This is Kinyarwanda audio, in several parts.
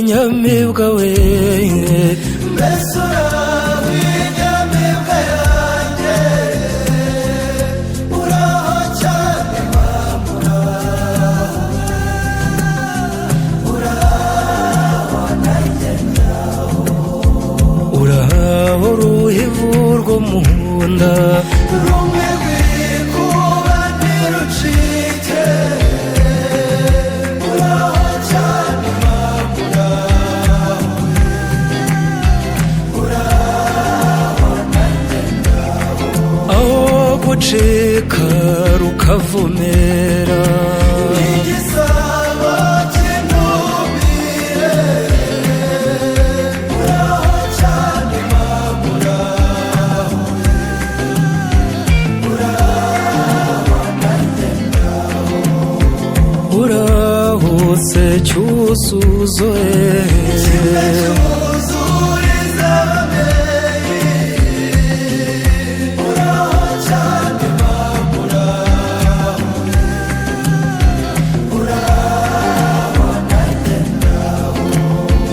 Nyamibwa we Besura nyamibwa yanjye uraho cyane uraho nanjye uraho ruhivu rwo mu nda rumwe rwikuba ntirucike uraho cyane gucika rukavumera igisabo cy'intumire uraho cyane uraho se cyuzuzo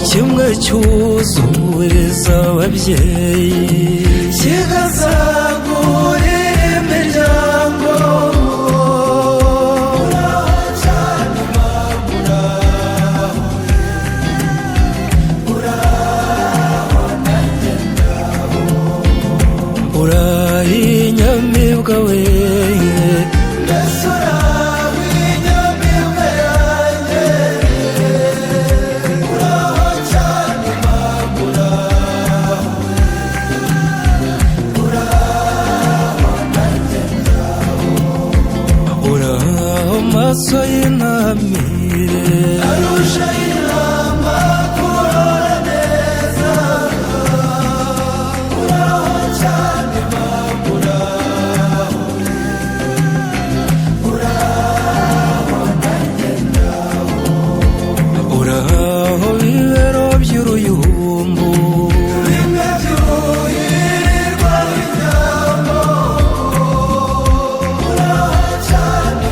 kimwe cyuzuriza ababyeyi kigasagurira imiryango uraho cyane uraho inyamibwa we Besura nyamibwa yanjye uraho cyane uraho maso y'intamire arusha inama kurora neza uraho cyane uraho bibero by'uruyumbu bimwe byuhirwa inyambo uraho cyane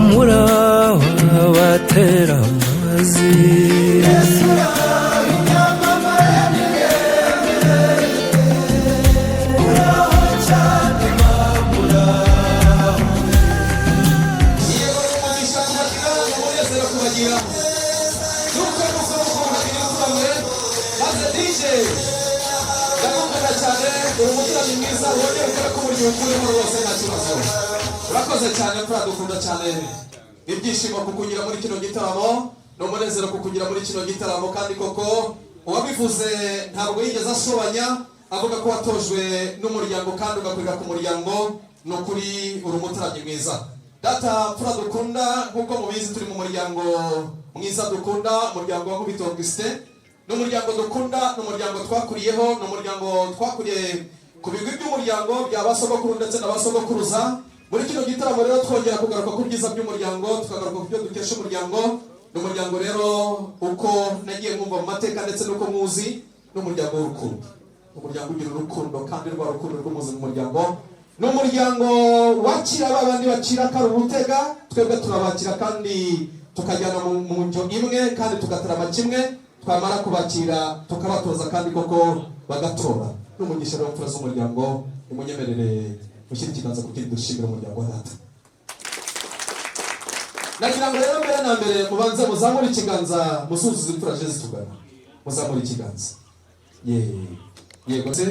muraho abatera amazi Besura inyamamare uraho cyane urakoze cyane mfura dukunda cyane ibyishimo kukugira muri kino gitaramo n'umunezero kukugira muri kino gitaramo kandi koko uwabivuze ntabwo yigeze asobanya avuga ko watojwe n'umuryango kandi ugakurira ku muryango ni ukuri uri umutarami mwiza data mfura dukunda nk'uko mubizi turi mu muryango mwiza dukunda umuryango wa Nkubito Augustin n'umuryango dukunda n'umuryango twakuriyeho n'umuryango twakuriye ku bigwi by'umuryango bya basogokuru ndetse na basogokuruza muri kino gitaramo rero twongera kugaruka ku byiza by'umuryango tukagaruka ku byo dukesha umuryango n'umuryango rero uko nagiye mwumva mu mateka ndetse n'uko muzi n'umuryango w'urukundo umuryango ugira urukundo kandi rwa rukundo rw'umuzi mu muryango n'umuryango wakira babandi bakira kari urutega twebwe turabakira kandi tukajyana mu njyo imwe kandi tugatarama kimwe twamara kubakira tukabatoza kandi koko bagatora n'umugisha rero mfura z'umuryango imunyemerere mushyira ikiganza ku kindi dushimira umuryango wa data nagira ngo rero mbere na mbere mubanze muzamure ikiganza musuzuze imfura je zitugana muzamure ikiganza yego se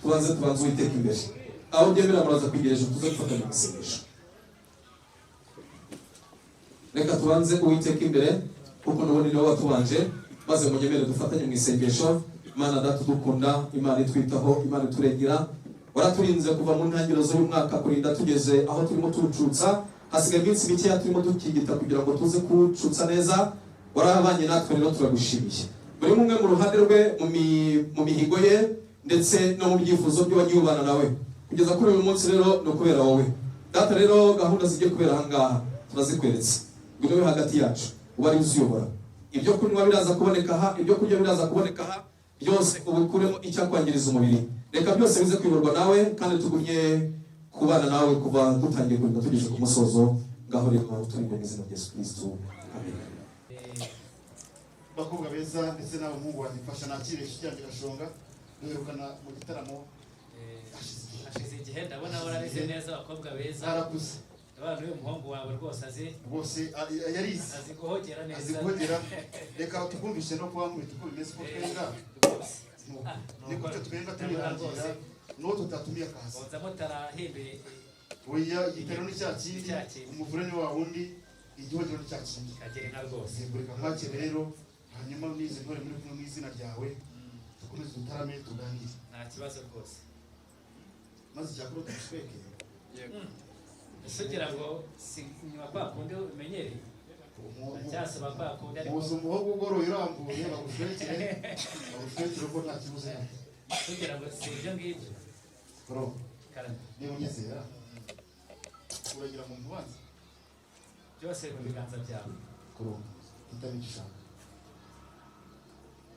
tubanze Uwiteka imbere aho byemera muraza kwigereje tuze gufatanya amasengesho reka tubanze Uwiteka imbere kuko nubone niwe watubanje maze munyemere dufatanye mu isengesho Imana data dukunda Imana itwitaho Imana iturengera waraturinze kuva mu ntangiriro z'uyu mwaka kurinda tugeze aho turimo tucutsa hasigaye iminsi mikeya turimo dukigita kugira ngo tuze kucutsa neza warabanye natwe rero turagushimiye buri umwe mu ruhande rwe mu mihigo ye ndetse no mu byifuzo by'abagiye ubana nawe kugeza kuri uyu munsi rero no kubera wowe data. Rero gahunda zijye kubera ahangaha turazikweretse, ngwino we hagati yacu uba ari uziyobora. Ibyo kunywa biraza kuboneka aha, ibyo kurya biraza kuboneka aha, byose ubikuremo icyakwangiriza umubiri. Reka byose bize kuyoborwa nawe, kandi tugumye kubana nawe kuva dutangiye kugenda tugeze ku musozo. Ngaho rero turi mu izina rya Yesu Kristo, amen. Bakobwa beza ndetse n'abahungu badufasha nakire cyangwa gashonga duherukana mu gitaramo hashize igihe ndabona warabize neza abakobwa beza arakuze abana uyu muhungu wawe rwose azi bose yarize azi guhogera neza azi kuhogera. Reka tukumvishe no kuba nkubita uko bimeze ko twenga niko cyo twenga tubirangira n'uwo tutatumiye akazi bonza mutarahimbe oya igitero ni cyaki umuvure ni wa wundi igihogero ni cyaki kagere na rwose bureka nkakire rero hanyuma nize ntore muri kumwe mu izina ryawe dukomeze dutarame tuganire nta kibazo rwose maze cyakuru tushweke sugira ngo si nyuma kwa kundi umenyere cyasaba kwa kundi ariko muzo umuhogo ugoroye urambuye bagushwekere ko nta kibuze sugira ngo si ibyo ngibyo bro karame niba unyizera uragira mu mubanza byose mu biganza byawe kuro itabigisha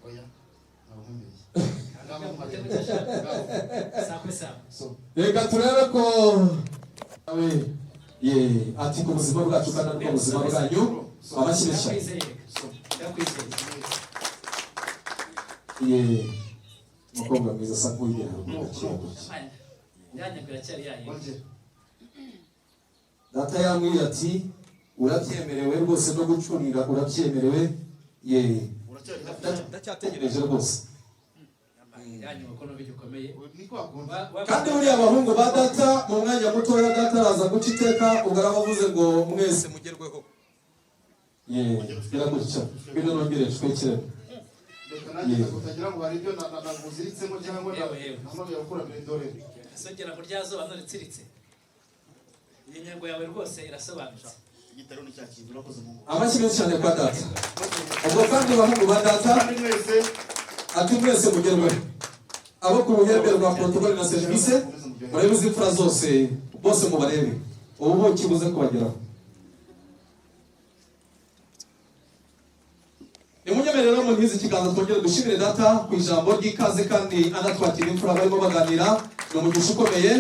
oya nabumvise reka turebe ko nawe ati ku buzima bwacu kandi no ku buzima bwanyu abashyirisha umukobwa mwiza asa nk'uwigera data yambwiye ati urabyemerewe rwose no gucurira urabyemerewe ndacyategereje rwose. Kandi buriya abahungu ba data mu mwanya mutoya data araza guca iteka ubwo arabavuze ngo mwese mugerweho biragutya bino nongere twekere reka nanjye kutagira ngo hari ibyo naguziritsemo cyangwa namagara gukora mbere sogera mu ryazo banoritsiritse iyi nyengo yawe rwose irasobanutse igitaro ni cyakindi urakoze mu amashyi cyane kwa data. Ubwo kandi abahungu ba data ati mwese mugerweho abo ku ruhembe rwa protocole na service murebe izi mfura zose bose mubarebe ubu kibuze kubageraho. Nimunyemerere rero muntize ikiganza twongere dushimire data ku ijambo ry'ikaze kandi anatwakira imfura barimo baganira. Ni umugisha ukomeye,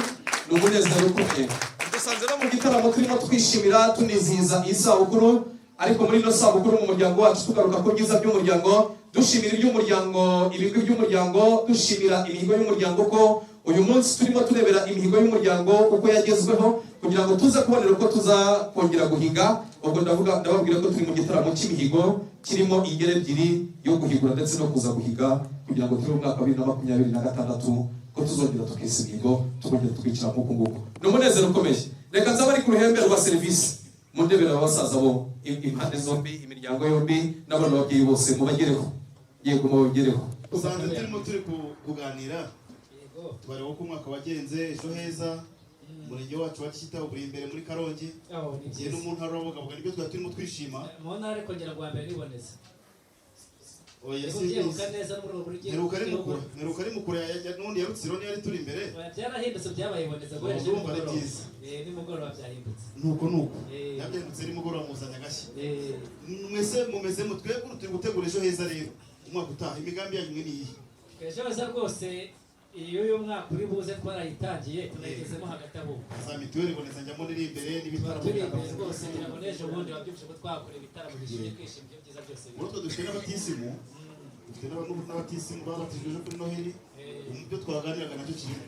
ni umunezero ukomeye. Dusanze no mu gitaramo turimo twishimira tunizihiza isabukuru, ariko muri ino sabukuru mu muryango wacu tugaruka ku byiza by'umuryango, dushimira iby'umuryango, ibigwi by'umuryango, dushimira imihigo y'umuryango ko uyu munsi turimo turebera imihigo y'umuryango uko yagezweho kugira ngo tuze kubonera uko tuzakongera guhiga. Ubwo ndababwira ko turi mu gitaramo cy'imihigo kirimo ingero ebyiri yo guhigura ndetse no kuza guhiga kugira ngo turi mu mwaka wa 2026 ko tuzongera tukisa imihigo tukongera tukicira nk'uku nguku. Ni umunezero ukomeye. Reka nzaba ari ku ruhembe rwa serivisi mu ndebera abasaza bo impande zombi, imiryango yombi n'abana babyeyi bose mubagereho. Yego mubagereho. usanze turimo turi kuganira tubareba uko umwaka wagenze ejo heza umurenge wacu wa Kisita uri imbere muri Karongi igihe n'umuntu aravuga ngo nibyo twari turimo twishima mu ntara ariko ngira ngo ambere riboneza oya neruka ari mukuru n'undi ya Rutsiro yari turi imbere byarahindutse byabayiboneza guhereje nimugoroba byahindutse nuko yabyanditse nimugoroba muzanya gashya mwese mumeze mutwebwe turi gutegura ejo heza rero umwaka utaha imigambi yanyu ni iyi ejo heza rwose iyo uyu mwaka uri buze twarayitangiye tunagezemo hagati aho za mituweli iboneza njyamo niri imbere n'ibitaramo turi imbere rwose ngira ngo n'ejo bundi wabyumvise ko twakora ibitaramo bishimye kwishima ibyo byiza byose urutwo dufite n'abatisimu babatijwe ejo kuri Noheli ibyo twaganiraga nacyo kirimo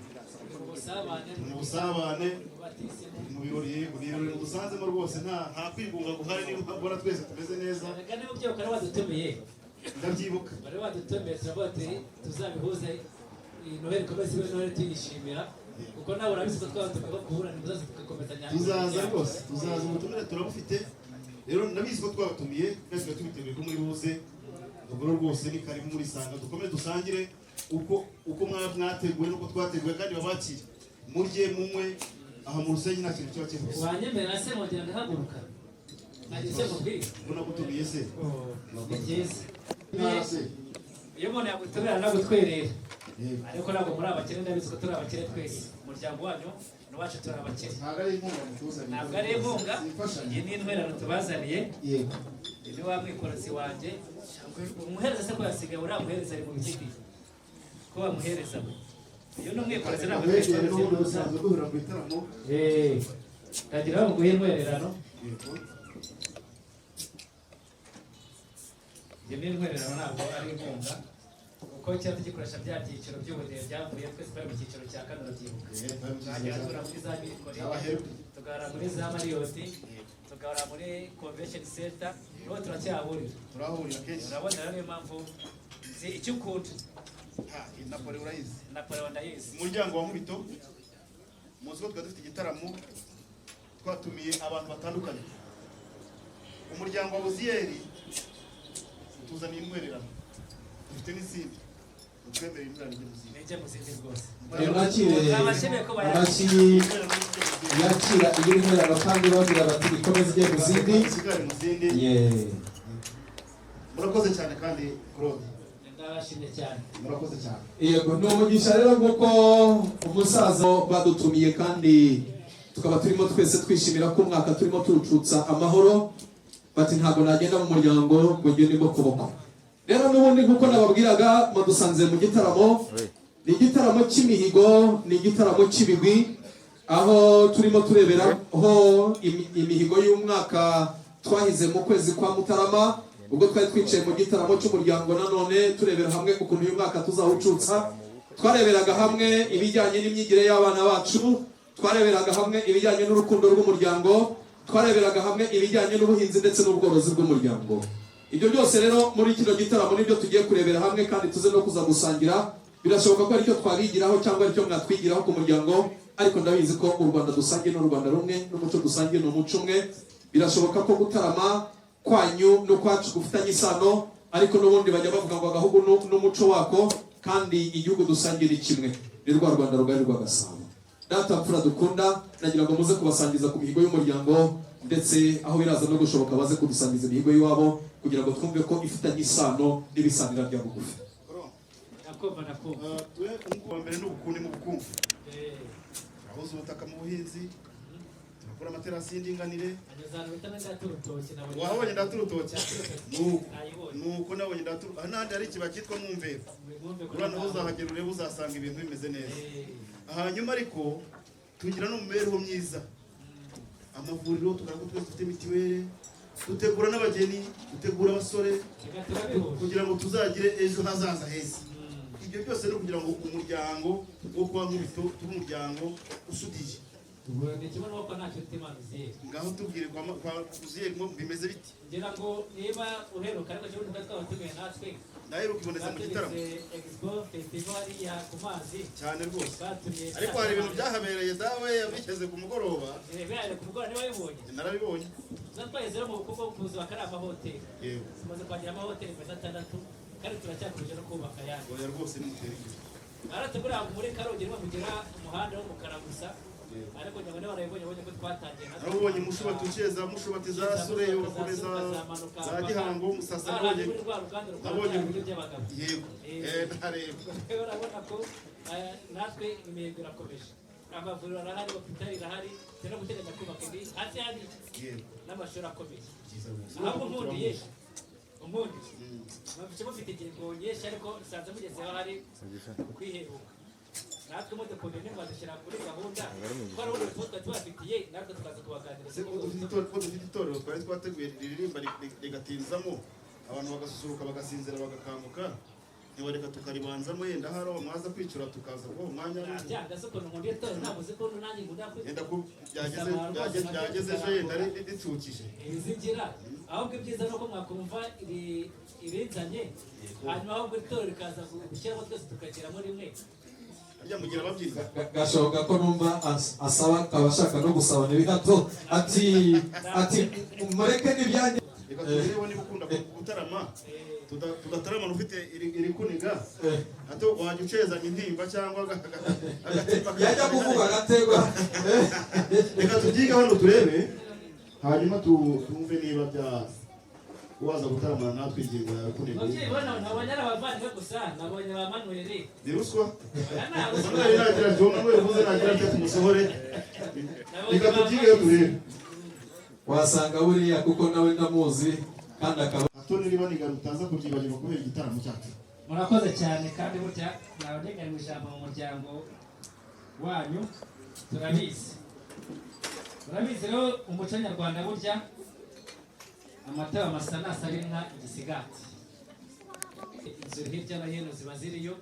mu busabane mu birori yego ni ibirori musanzemo rwose nta kwigunga guhari niba mbona twese tumeze neza reka niba ubyibuka rero wadutumiye ndabyibuka bari badutumiye turavuga ati tuzabihuze Noheli komeze ibe Noheli tuyishimira kuko nawe urabizi ko twabatumiye ko kuburana muzazi tugakomezanya tuzaza rwose tuzaza ubutumire turabufite rero ndabizi ko twabatumiye twese tubiteguye ko muri buze ubwo rwose ni karibu muri sanga dukomeze dusangire uko mwateguye nuko twateguye kandi babakire murye munywe aha mu Rusenyi nta kintu kiba kivuze wanyemerera se mwongera ndahaguruka nagise mubwira ubona gutumiye se ni byiza nara se iyo umuntu yagutumira nagutwerera ariko ntabwo muri abakene ndabizi ko turi abakene twese umuryango wanyu n'uwacu turi abakene ntabwo ari inkunga mutuzaniye ntabwo ari inkunga iyi ni intwererano tubazaniye yego ni wa mwikorozi wanjye umuhereza se ko yasigaye uriya muhereza ari mu bikindi ko wamuhereza we iyo ni umwikorozi ntabwo twikorozi n'ubusa duhura mu bitaramo kagira ngo nguhe intwererano iyo ni intwererano ntabwo ari inkunga kuko cyari tugikoresha bya byiciro by'ubudehe byavuye twese twari mu cyiciro cya kane urabyibuka twagera tura muri za mikore tugahora muri za mariyoti tugahora muri convention center niho turacyahurira turahurira kenshi urabona rero niyo mpamvu nzi icyo ukunda napoli urayizi Napoleon ndayizi umuryango wa Nkubito muzi ko twari dufite igitaramo twatumiye abantu batandukanye umuryango wa Buziyeri utuzaniye intwererano dufite n'izindi utwemerera intwererano ry'Ubuziyeri nijye muzindi rwose mwakire yakira iyi ntwererano kandi babwira bati ikomeze ijye mu zindi isigare mu zindi murakoze cyane kandi Claude ndabashimye cyane murakoze cyane yego ni umugisha rero nk'uko umusaza badutumiye kandi tukaba turimo twese twishimira ko umwaka turimo turucutsa amahoro bati ntabwo nagenda mu muryango ngo ngende mbokoboko rero n'ubundi nk'uko nababwiraga mudusanze mu gitaramo ni igitaramo cy'imihigo ni igitaramo cy'ibigwi aho turimo tureberaho imihigo y'umwaka twahize mu kwezi kwa Mutarama ubwo twari twicaye mu gitaramo cy'umuryango nanone turebera hamwe ukuntu uyu mwaka tuzawucutsa twareberaga hamwe ibijyanye n'imyigire y'abana bacu twareberaga hamwe ibijyanye n'urukundo rw'umuryango twareberaga hamwe ibijyanye n'ubuhinzi ndetse n'ubworozi bw'umuryango ibyo byose rero muri kino gitaramo nibyo tugiye kurebera hamwe kandi tuze no kuza gusangira birashoboka ko aricyo twabigiraho cyangwa aricyo mwatwigiraho ku muryango ariko ndabizi ko u Rwanda dusangiye n'u Rwanda rumwe n'umuco dusangiye n'umuco umwe birashoboka ko gutarama kwanyu no kwacu gufitanye isano ariko n'ubundi bajya bavuga ngo agahugu n'umuco wako kandi igihugu dusangiye ni kimwe ni rwa Rwanda rugari rwa Gasabo data mfura dukunda nagira ngo muze kubasangiza ku mihigo y'umuryango ndetse aho biraza no gushoboka baze kudusangiza imihigo y'iwabo kugira ngo twumve ko ifitanye isano n'ibisanira bya bugufi nakumva we umukuru wa mbere n'ubukundi mu bukungu ahuza ubutaka mu buhinzi turakora amaterasi y'indinganire wahabonye ndaturutoki nuko nabonye ndaturutoki n'ahandi hari ikiba cyitwa Mwumvero urana uzahagera urebe uzasanga ibintu bimeze neza hanyuma ariko tugira no mu mibereho myiza amavuriro tugaragara ko twese dufite mitiweli dutegura n'abageni dutegura abasore kugira ngo tuzagire ejo hazaza heza ibyo byose ni kugira ngo umuryango wo kwa Nkubito tube umuryango usudiye ngaho tubwire kwa Buziyeri bimeze biti ngira ngo niba uheruka ariko cyo nduka twatumiye natwe naheruka iboneza mu gitaramo expo festival hariya ku mazi cyane rwose ariko hari ibintu byahabereye dawe yabigeze ku mugoroba byaje ku mugoroba niba yibonye narabibonye zatwaye zero mu bukungu kuzo bakari amahoteli yego tumaze kwagira amahoteli meza 6 kandi turacyakurije no kubaka yandi oya rwose niiterike arategura muri Karongera bavugira umuhanda w'umukara gusa ariko nyabone barayibonye ko twatangiye narabonye mushubati uceza mushubati za Sureyo bakomeza za Gihango Musasa nabonye yego ntareba urabona ko natwe imihigo irakomeje amavuriro arahari hopitali irahari no guteganya kubaka indi hasi hari n'amashuri akomeye ahubwo nkundiye umundi mufite mufite ingingo nyinshi ariko nsanze mugezeho hari kwiheruka natwe mudukunde nimwadushyira kuri gahunda ko ari ubundi twari tubafitiye natwe tukaza kubaganiriza dufite itorero twari twateguye riririmba rigatinzamo abantu bagasusuruka bagasinzira bagakanguka ntibareka tukaribanzamo yenda hari aho mwaza kwicura tukaza kuba umwanya byagaze ukuntu nkundiye itorero ntabuze ko nanjye nkunda yenda ko byageze ejo yenda ricukije ibizigira ahubwo ibyiza ni uko mwakumva ibizanye hanyuma ahubwo itorero rikaza gushyiramo twese tukagiramo rimwe harya mugira ababyiza gashoboka ko numva asaba abashaka no gusabana ibihato ati mureke n'ibyanjye reka tubireho niba ukunda gutarama tugatarama ufite iri kuniga hato wajya ucezanya intimba cyangwa agatimba yajya kuvuga agategwa reka tubyiga hano turebe hanyuma tumve niba waza gutaramana natwe ingingo yawe kunegura ababyeyi bano nabonye ari abavandimwe gusa nabonye ba Manuel ni ruswa ntabwo Manuel nagira ati Manuel uvuze nagira ati tumusohore reka tubyigeyo turebe wasanga buriya kuko nawe ndamuzi kandi akaba atoni niba nigana utaza kubyibagirwa kubera igitaramo cyacu murakoze cyane kandi burya naboneganye mu ijambo mu muryango wanyu turabizi rero umuco nyarwanda burya amata amasanasi ari inka igisigati inzu hirya no hino ziba ziriyo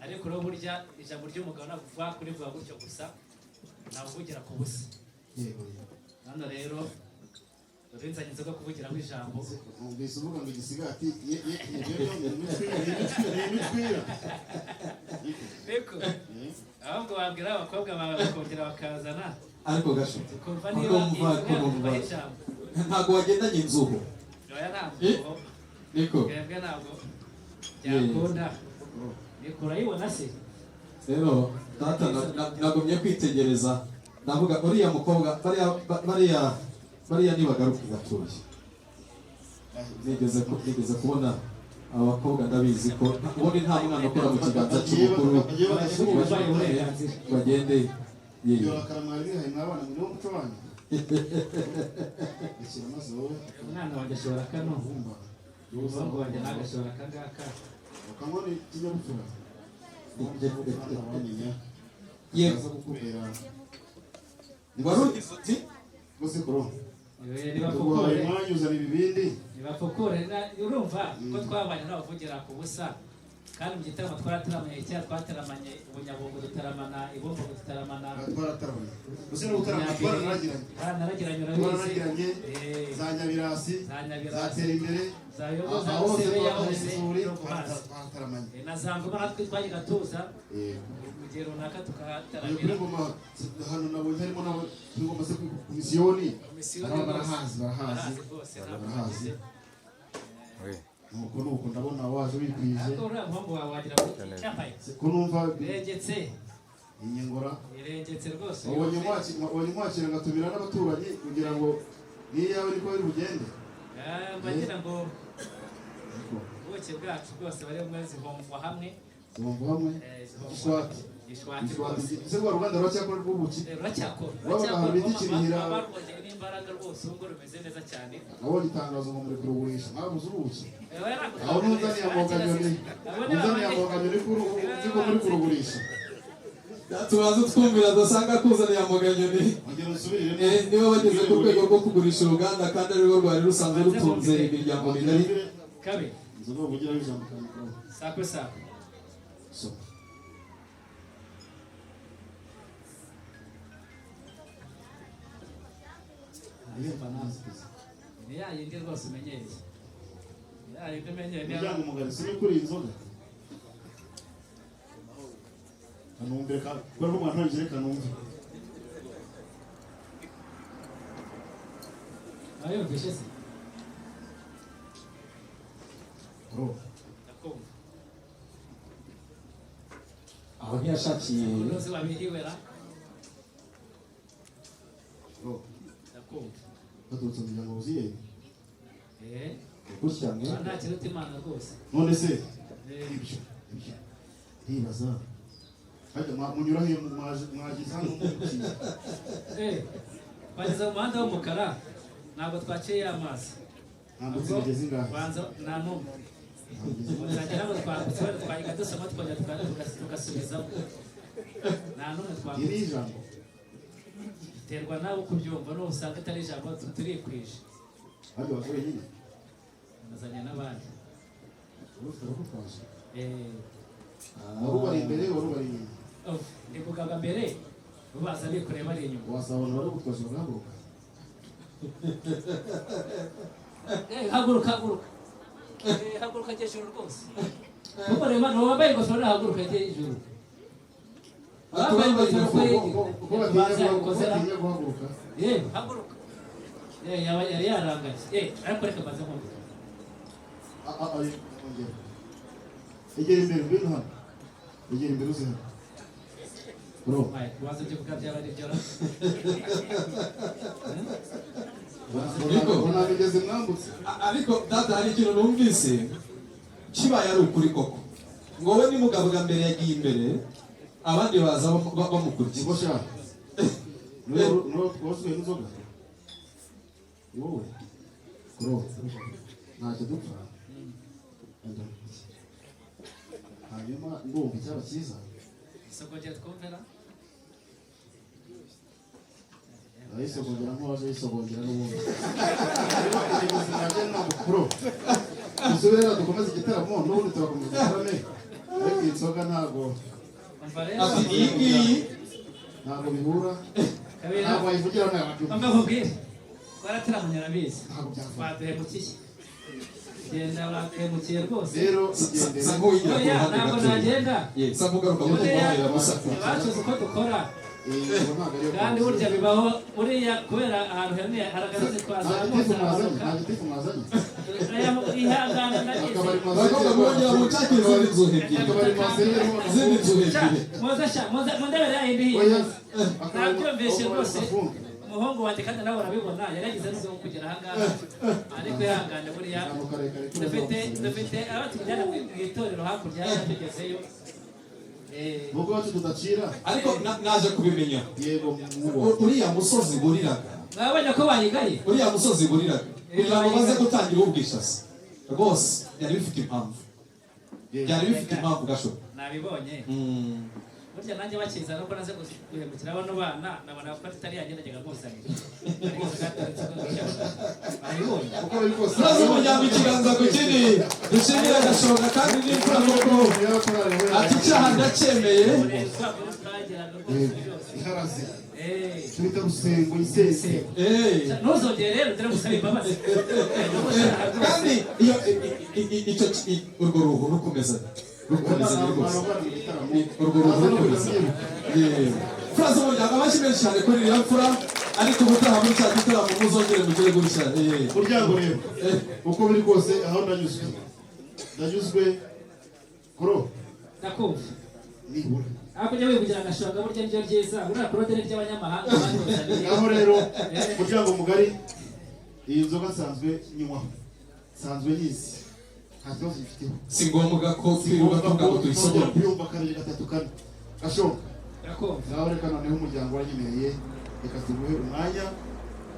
ariko rero burya ijambo ry'umugabo navuga kurivuga gutyo gusa navugira ku busa hano rero urinzanye inzoga kuvugiraho ijambo mbese uvuga ngo igisigati imitwira reko ahubwo wabwira abakobwa bawe bakongera bakazana ariko gashuti kumva niba ijambo ntabwo wagendanye inzuho oya ntabwo niko twebwe ntabwo byakunda niko urayibona se rero data nagumye kwitegereza ndavuga uriya mukobwa bariya nibagaruka gatuye nigeze kubona aba bakobwa ndabizi ko ubundi nta mwana ukora mu kiganza cy'umukuru bagende iyo akaramwari bihaye mwabana muri wo muco wanyu bishyira maze wowe umwana wanjye ashobora kano umuhungu wanjye ntabwo ashobora akangaka ukanywa n'ikinyabupfura wamenya yego aza kukubera wari ugize uti rwose koro nibapfukure umwanya uzana ibibindi nibapfukure urumva ko twabanye n'abavugira ku busa kandi mu gitaramo twarateramanye kera twateramanye ubunyabungo dutaramana ibumba dutaramana twaratarabanye gusa no gutarama twaranaragiranye twaranagiranye za nyabirasi za tera imbere zayoboza hose sebe yahoze isuri twataramanye na zamvuga natwe twajyaga tuza mu gihe runaka tukahataramira kuri ngoma hano nabonye harimo nabo kuri ngoma se ku misiyoni barahazi barahazi nuko ndabona waje wikwije uriya muhungu wawe wagira ngo cyambaye ko numva irengetse inyengora irengetse rwose wabonye mwakira ngatumira n'abaturanyi kugira ngo niyo yawe niko biri bugende bagira ngo ubuke bwacu bwose bari mwe zivomvwa hamwe gishwati ese rwa ruganda ruracyakora rw'ubuki ruracyakora barwongera n'imbaraga rwose ubu ngo rumeze neza cyane nabonye itangazo ngo muri kurugurisha mwabuze ubuki aho ntuzaniye amoganyoni ziko muri kurugurisha tubaze twumvira dusanga kuzaniye amoganyoni niba bageze ku rwego rwo kugurisha uruganda kandi arirwo rwari rusanzwe rutunze imiryango migari kabe inzoga ubugira w'ijambo kandi sakwe sakwe ni ya yindi rwose umenyereye ya yindi umenyereye umuryango mugari si kuri iyi nzoga kanumve kubera ko mwana ntagire kanumve ayumvishe se aho ntiyashakiye unoze wabiriwera baturutse mu muryango wuzuye gukurikiranye nta kiruta imana rwose none se ibyo ndibaza hajya munyura hiyo mwagize hano twageze mu muhanda w'umukara ntabwo twaciye amazi nambutse imigezi ingahe banza nta n'umwe tuzagera ngo twambutse twayiga dusoma twongera tugasubizamo nta n'umwe twambutse iri ijambo biterwa nawe uko ubyumva n'ubu usanga atari ijambo turikwije hajya abasore nyine nazanye n'abandi wari ubari imbere wari ubari inyuma ndi kugaga mbere baza bikoreye bari inyuma wasaba abantu bari gutwaza bagahaguruka haguruka haguruka haguruka njye ijuru rwose kuko reba ntabwo wambaye ingofero nahaguruka njye ijuru wambaye ingofero kwe batinya guhaguruka haguruka yaba yari yarangaye ariko reka mbaze nkumva egera imbere ngwino hano egera imbere uze hano bro waza ibyo kuvuga byaba ari byo nabigeze mwambutse ariko data hari ikintu numvise kibaye ari ukuri koko ngo we ni mugabo bwa mbere yagiye imbere abandi baza bamukurikiye niko shaka no twasuye n'inzoga wowe kuro ntacyo dupfa hanyuma ndumva icyaba cyiza isogongera twumvira ayisogongera nk'uwaje yisogongera n'ubundi ubuzima ntabwo kuro dusubire dukomeze igitaramo n'ubundi turakomeza igitarame ariko iyi nzoga ntabwo ati iyi ngiyi ntabwo bihura kabera ntabwo wayivugira ntabwo mba nkubwire twarateramanye arabizi ntabwo byavugwa baduhemukiye genda urahemukiye rwose rero igendere sango yigira ku oya ruhande ntabwo gato nagenda ye sango garuka mu kumubwira musaka bacuze uko dukora ntabwo ariyo kandi burya bibaho buriya kubera ahantu heneye haragaze twazamutse nta gitifu mwazanye ihangana ndabizi bagomba kongera mucakire izindi nzu ebyiri akabari mwazanye izindi nzu ebyiri mundebere yayindi hiye oya nabyumvise rwose umuhungu wanjye kandi nawe urabibona yaragize n'izo kugera ahangaha ariko ihangane buriya dufite abo tujyana mu itorero hakurya yatugezeyo nubwo wacu tudacira ariko naje kubimenya yego uriya musozi buriraga mwabonye ko bayigaye uriya musozi buriraga kugira ngo baze gutangira ubwishasi rwose byari bifite impamvu byari bifite impamvu gashoboka nabibonye burya nanjye bakiza nuko naze guhemukira bano bana nabona ko tutari yagendaga nkuzanira aribonye uko biri kose turaza umuryango ikiganza ku kindi dushimire gashoboka kandi n'imfura koko ati icyaha ndacyemeye iharaze tubita rusengo isese ntuzongere rero dore gusaba imbabazi kandi iyo icyo urwo ruhu rukomeza rukomeza rwose urwo ruhu rukomeza fura z'umuryango amashyi menshi cyane kuri iriya mfura ariko ubutaha muri cya gitaramo muzongere mugere gutya muryango rero uko biri kose aho ndanyuzwe kuro ndakumva nibura hakurya wivugira agashonga burya niryo ryiza buriya kurode ni ry'abanyamahanga abandi bazaniye aho rero muryango mugari iyi nzoga nsanzwe nywaho nsanzwe nyizi nta kibazo gifiteho si ngombwa ko twirirwa tuvuga ngo tuyisogore kuyumva kabiri gatatu kane gashoboka ndakumva ngaho reka noneho umuryango waranyemereye reka tuguhe umwanya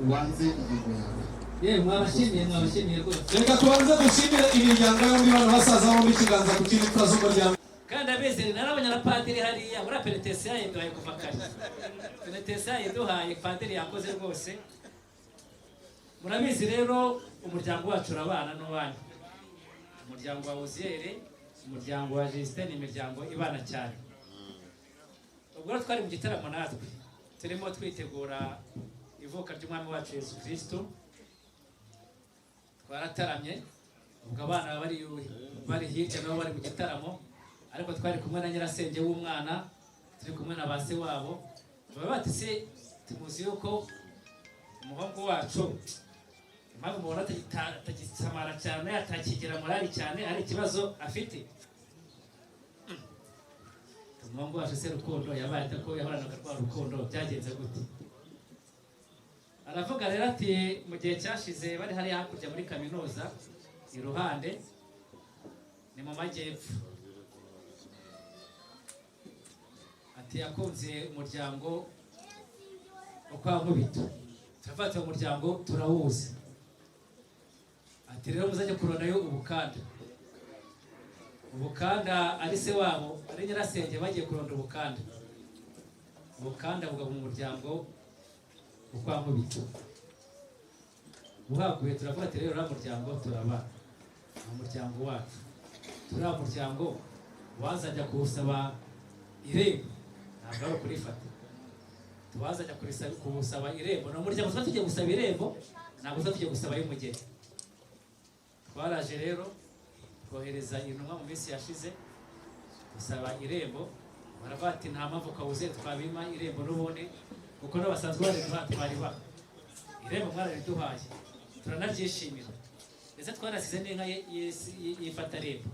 ubanze ingingo yawe yewe mwabashimiye rwose reka tubanze dushimire imiryango yombi bano basaza bombi ikiganza ku kindi mfura z'umuryango kandi abizi narabonye na padiri hariya buriya penetesiya yaduhaye kuva kare penetesiya yaduhaye padiri yakoze rwose murabizi rero umuryango wacu urabana n'uwanyu umuryango wa Uziyere umuryango wa Justin imiryango ibana cyane ubwo rero twari mu gitaramo natwe turimo twitegura ivuka ry'umwami wacu Yesu Kristo twarataramye ubwo abana bari hirya nabo bari mu gitaramo ariko twari kumwe na nyirasenge w'umwana turi kumwe na base wabo baba bati se tumuzi yuko umuhungu wacu impamvu mubona atagisamara cyane atakigera morali cyane ari ikibazo afite umuhungu wacu se Rukundo yabaye atako yahoranaga rwa rukundo byagenze gute aravuga rero ati mu gihe cyashize bari hariya hakurya muri kaminuza iruhande ni mu majyepfo ati yakunze umuryango wo kwa Nkubito turavuga umuryango turawuzi ati rero muzajya kuronayo ubukanda ari se wabo ari nyirasenge bagiye kuronda ubukanda buga mu muryango wo kwa Nkubito uhaguye turavuga ati rero uriya muryango turabana umuryango wacu turiya muryango wazajya kuwusaba irembo ntabwo ari ukurifata tuwazajya kuwusaba irembo ni umuryango tuba tugiye gusaba irembo ntabwo tuba tugiye gusaba y'umugeni twaraje rero twohereza intumwa mu minsi yashize gusaba irembo baravuga ati nta mpamvu kawuze twabima irembo n'ubundi kuko n'abasanzwe twaribaha irembo mwarariduhaye turanaryishimira ndetse twarasize n'inka yifata rembo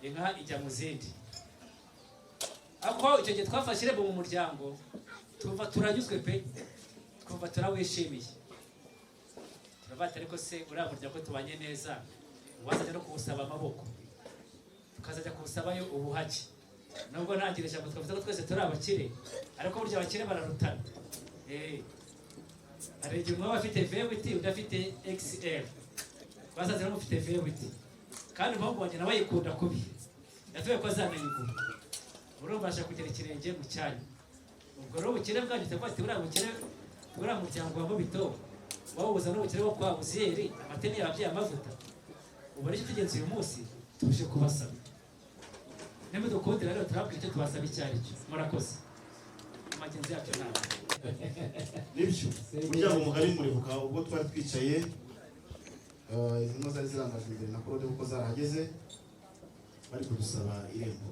inka ijya mu zindi ariko icyo gihe twafashe irembo mu muryango twumva turanyuzwe pe twumva turawishimiye turavuga ariko se uramurya ko tubanye neza wazajya no kuwusaba amaboko tukazajya kuwusabayo ubuhake nubwo ntangire ijambo twavuze ko twese turi abakire ariko burya abakire bararutana hari igihe umwe aba afite VWT undi afite XL basaze no mufite VWT kandi umuhungu wanjye nawe yikunda kubi yatuye ko azanayigura urumva kugera ikirenge mu cyanya ubwo rero ubukire bwanyu tuvuga ati buriya muryango wa Mubito wawubuza n'ubukire bwo kwa Buziyeri amateni yabyaye amavuta ubu rero tugenze uyu munsi tuje kubasaba nimudukundira rero turabwira icyo tubasaba icyo ari cyo murakoze amagenzi yacu ntabwo nibyo umuryango mugari muribuka ubwo twari twicaye intumwa zari zirangajwe imbere na Claude kuko zarahageze bari kudusaba irembo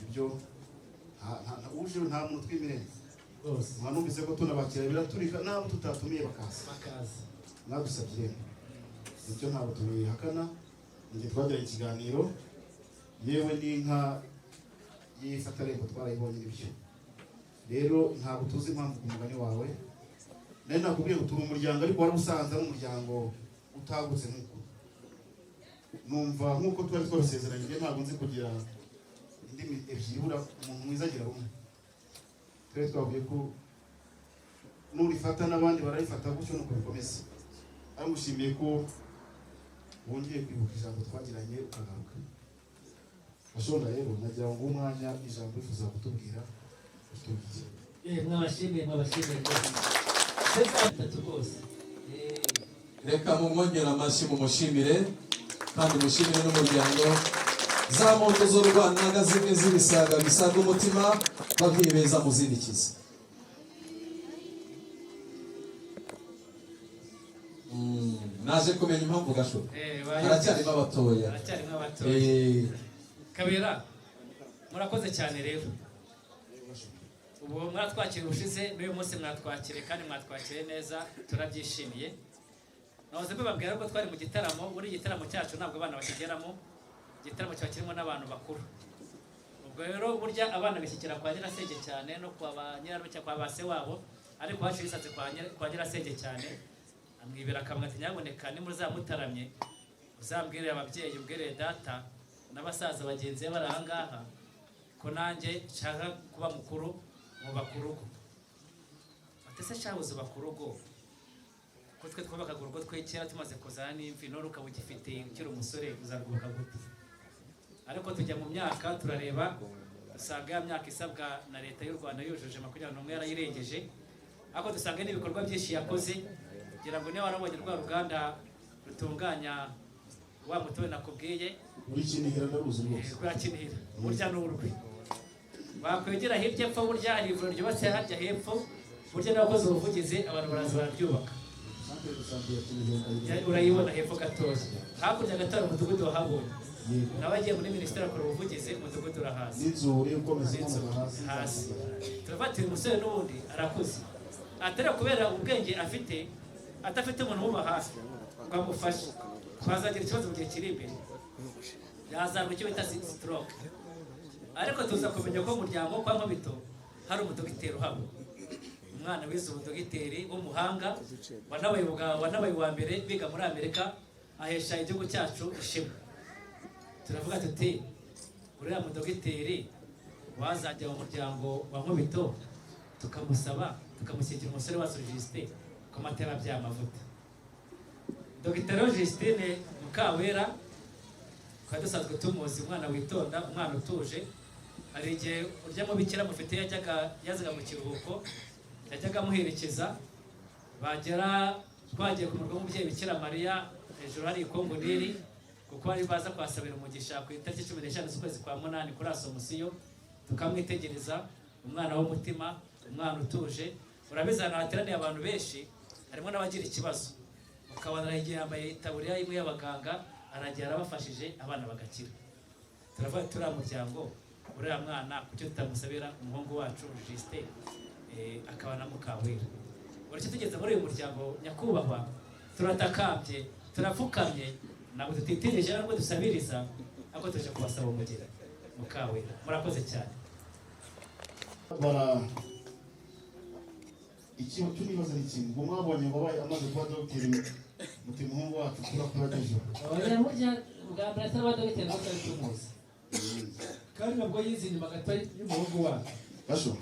ibyo uje nta muntu twimirene mwanumvise ko tunabakira biraturika nabo tutatumiye bakaza mwadusabye irembo nicyo ntabwo tubihakana igihe twagiranye ikiganiro yewe n'inka y'ifatarembo twarayibonye ibyo rero ntabwo tuzi impamvu ku mugani wawe nari nakubwiye ngo turi umuryango ariko wari usanze ari umuryango utagutse nk'uko numva nk'uko twari twabisezeranye njye ntabwo nzi kugira indimi ebyiri bura umuntu mwiza agira rumwe twari twavuye ko nurifata n'abandi bararifata gutyo nuko bikomeza aramushimiye ko wongeye kwibuka ijambo twagiranye ukagaruka bashobora rero nagira ngo umwanya ijambo bifuza kutubwira mwabashimiye rwose reka mumwongere amashyi mumushimire kandi mushimire n'umuryango za moto z'u Rwanda zimwe z'ibisaga bisaga umutima babwibeza muzinikiza naje kumenya impamvu gasho haracyarimo abatoya Kabera murakoze cyane rero ubu mwatwakira ushize n'uyu munsi mwatwakire kandi mwatwakire neza turabyishimiye nahoze mbabwira ko twari mu gitaramo buri gitaramo cyacu ntabwo abana bakigeramo igitaramo kiba kirimo n'abantu bakuru ubwo rero burya abana bishyikira kwa nyirasenge cyane no kwa ba nyirarume kwa ba se wabo ariko hacu yisatse kwa nyirasenge cyane amwibera akamwe ati nyaboneka nimuzamutaramye uzambwire ababyeyi ubwire data n'abasaza bagenzi be bari aha ngaha ko nanjye nshaka kuba mukuru mu bakurugo atese cyabuze bakurugo ko twe twubakaga urugo twekera tumaze kuzana n'imvi none ukaba ugifite ukiri umusore uzarwuka gute ariko tujya mu myaka turareba dusanga ya myaka isabwa na leta y'u Rwanda yujuje 21 yarayirengeje ariko dusanga n'ibikorwa byinshi yakoze kugira ngo niba warabonye rwa ruganda rutunganya wa mutobe nakubwiye muri Kinihira ndaruzi rwose kwa Kinihira burya n'urwe bakwegera hirya epfo burya hari ivuriro ryubatse hajya hepfo burya n'abakozi ubuvugizi abantu baraza bararyubaka urayibona hepfo gatoya hakurya gatoya umudugudu wahabonye nawe agiye muri minisiteri akora ubuvugizi umudugudu urahasi hasi turavuga uyu musore n'ubundi arakuze atari kubera ubwenge afite adafite umuntu umuba hafi ngo amufashe twazagira ikibazo mu gihe kiri imbere yazarwa icyo bita stroke ariko tuza kumenya ko umuryango kwa Mubito hari umudogiteri uhaba umwana wize ubudogiteri w'umuhanga wanabaye wa mbere biga muri Amerika ahesha igihugu cyacu ishema turavuga tuti uriya mudogiteri wazajya mu muryango wa Mubito tukamusaba tukamushyikira umusore wacu Justin ku matera by'amavuta Dr. Justine Mukawera kwa dusanzwe tumuzi umwana witonda umwana utuje hari igihe urya mu bikira mufite yazaga mu kiruhuko yajyaga muherekeza bagera twagiye ku murwa w'umubyeyi Bikira Mariya hejuru hari ikombo niri kuko bari baza kwasabira umugisha ku itariki 15 z'ukwezi kwa 8 kuri Asomusiyo tukamwitegereza umwana w'umutima umwana utuje urabizana hateraniye abantu benshi harimo n'abagira ikibazo ukabona igihe yambaye itaburiya imwe y'abaganga aragira arabafashije abana bagakira turavuga turi umuryango uriya mwana kucyo tutamusabira umuhungu wacu Justin akaba na Mukawera uretse tugeze muri uyu muryango nyakubahwa turatakambye turapfukamye ntabwo tutitegereje nabwo dusabiriza ahubwo tuje kubasaba umugira Mukawera murakoze cyane ikiba tunibaza ni ikintu ngo mwabonye ngo baye amaze kuba dogiteri muti muhungu wacu kura kurageje oya burya bwa mbere atari abadogiteri bose ari tumuzi kandi nabwo yize inyuma gato y'umuhungu wacu basho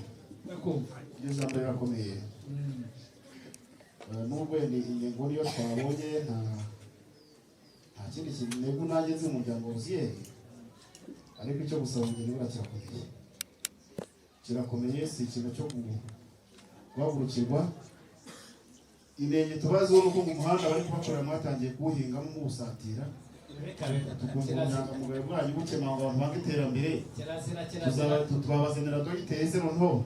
nakumva iryo jambo rirakomeye nubwo ingengo niyo twabonye nta kindi kintu nego nanjye nzi umuryango wuzuye ariko icyo gusaba umugeni kirakomeye kirakomeye si ikintu cyo guhagurukirwa inenge tubazi nuko mu muhanda bari kubakorera mwatangiye kuwuhingamo muwusatira tukumva ubunyangamugayo bwanyu bukemanga abantu banga iterambere twabazanira dogiteri se noneho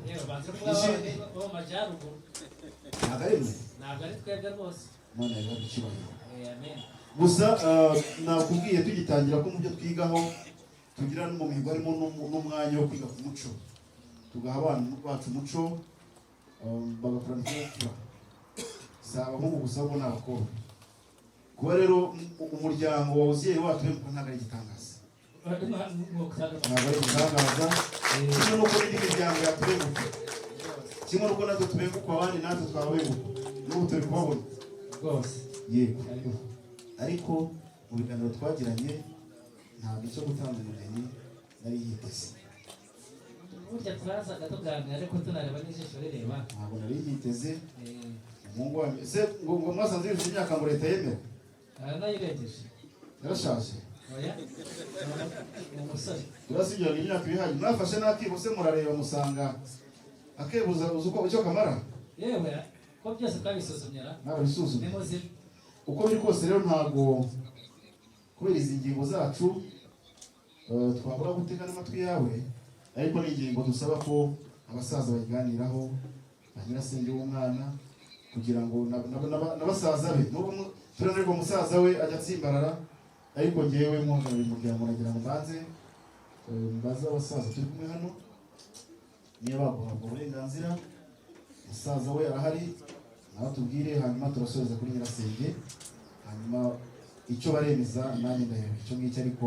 ntabwo ari twebwe rwose Imana yabaha icyubahiro gusa nakubwiye tugitangira ko mu byo twigaho tugira no mu mihigo harimo n'umwanya wo kwiga ku muco tugaha abana bacu umuco bagakora neza si abahungu gusa ahubwo n'abakobwa kuba rero umuryango wawuziye wacu ntabwo ari igitangaza ntabwo ari igitangaza kimwe n'uko n'indi miryango yatubenguka kimwe n'uko natwe tubenguka abandi natwe twabenguka n'ubu turi kubabona rwose yego ariko mu biganiro twagiranye ntabwo icyo gutanga umugeni nari yiteze burya turazaga tuganira ariko tunareba n'ijisho rireba ntabwo nari yiteze umuhungu wanjye se ngo mwasanze yujuje imyaka ngo leta yemera nayirengeje yarashaje oya ni umusore turasigaye imyaka ibihagije mwafashe n'akibo se murareba musanga akebuza uzi uko icyo kamara yewe ko byose twabisuzumyera nabisuzumye ni muzima uko biri kose rero ntabwo kubera izi ngingo zacu twabura gutega n'amatwi yawe ariko ni ingingo dusaba ko abasaza bayiganiraho ba nyirasenge w'umwana kugira ngo na basaza be nubwo turanirwa umusaza we ajya atsimbarara ariko ngewe muhagarariye umuryango nagira ngo mbaze abasaza turi kumwe hano niyo baguhabwa uburenganzira umusaza we arahari nawe tubwire hanyuma turasoreza kuri nyirasenge hanyuma icyo baremeza nanjye ndaheba icyo ngicyo ariko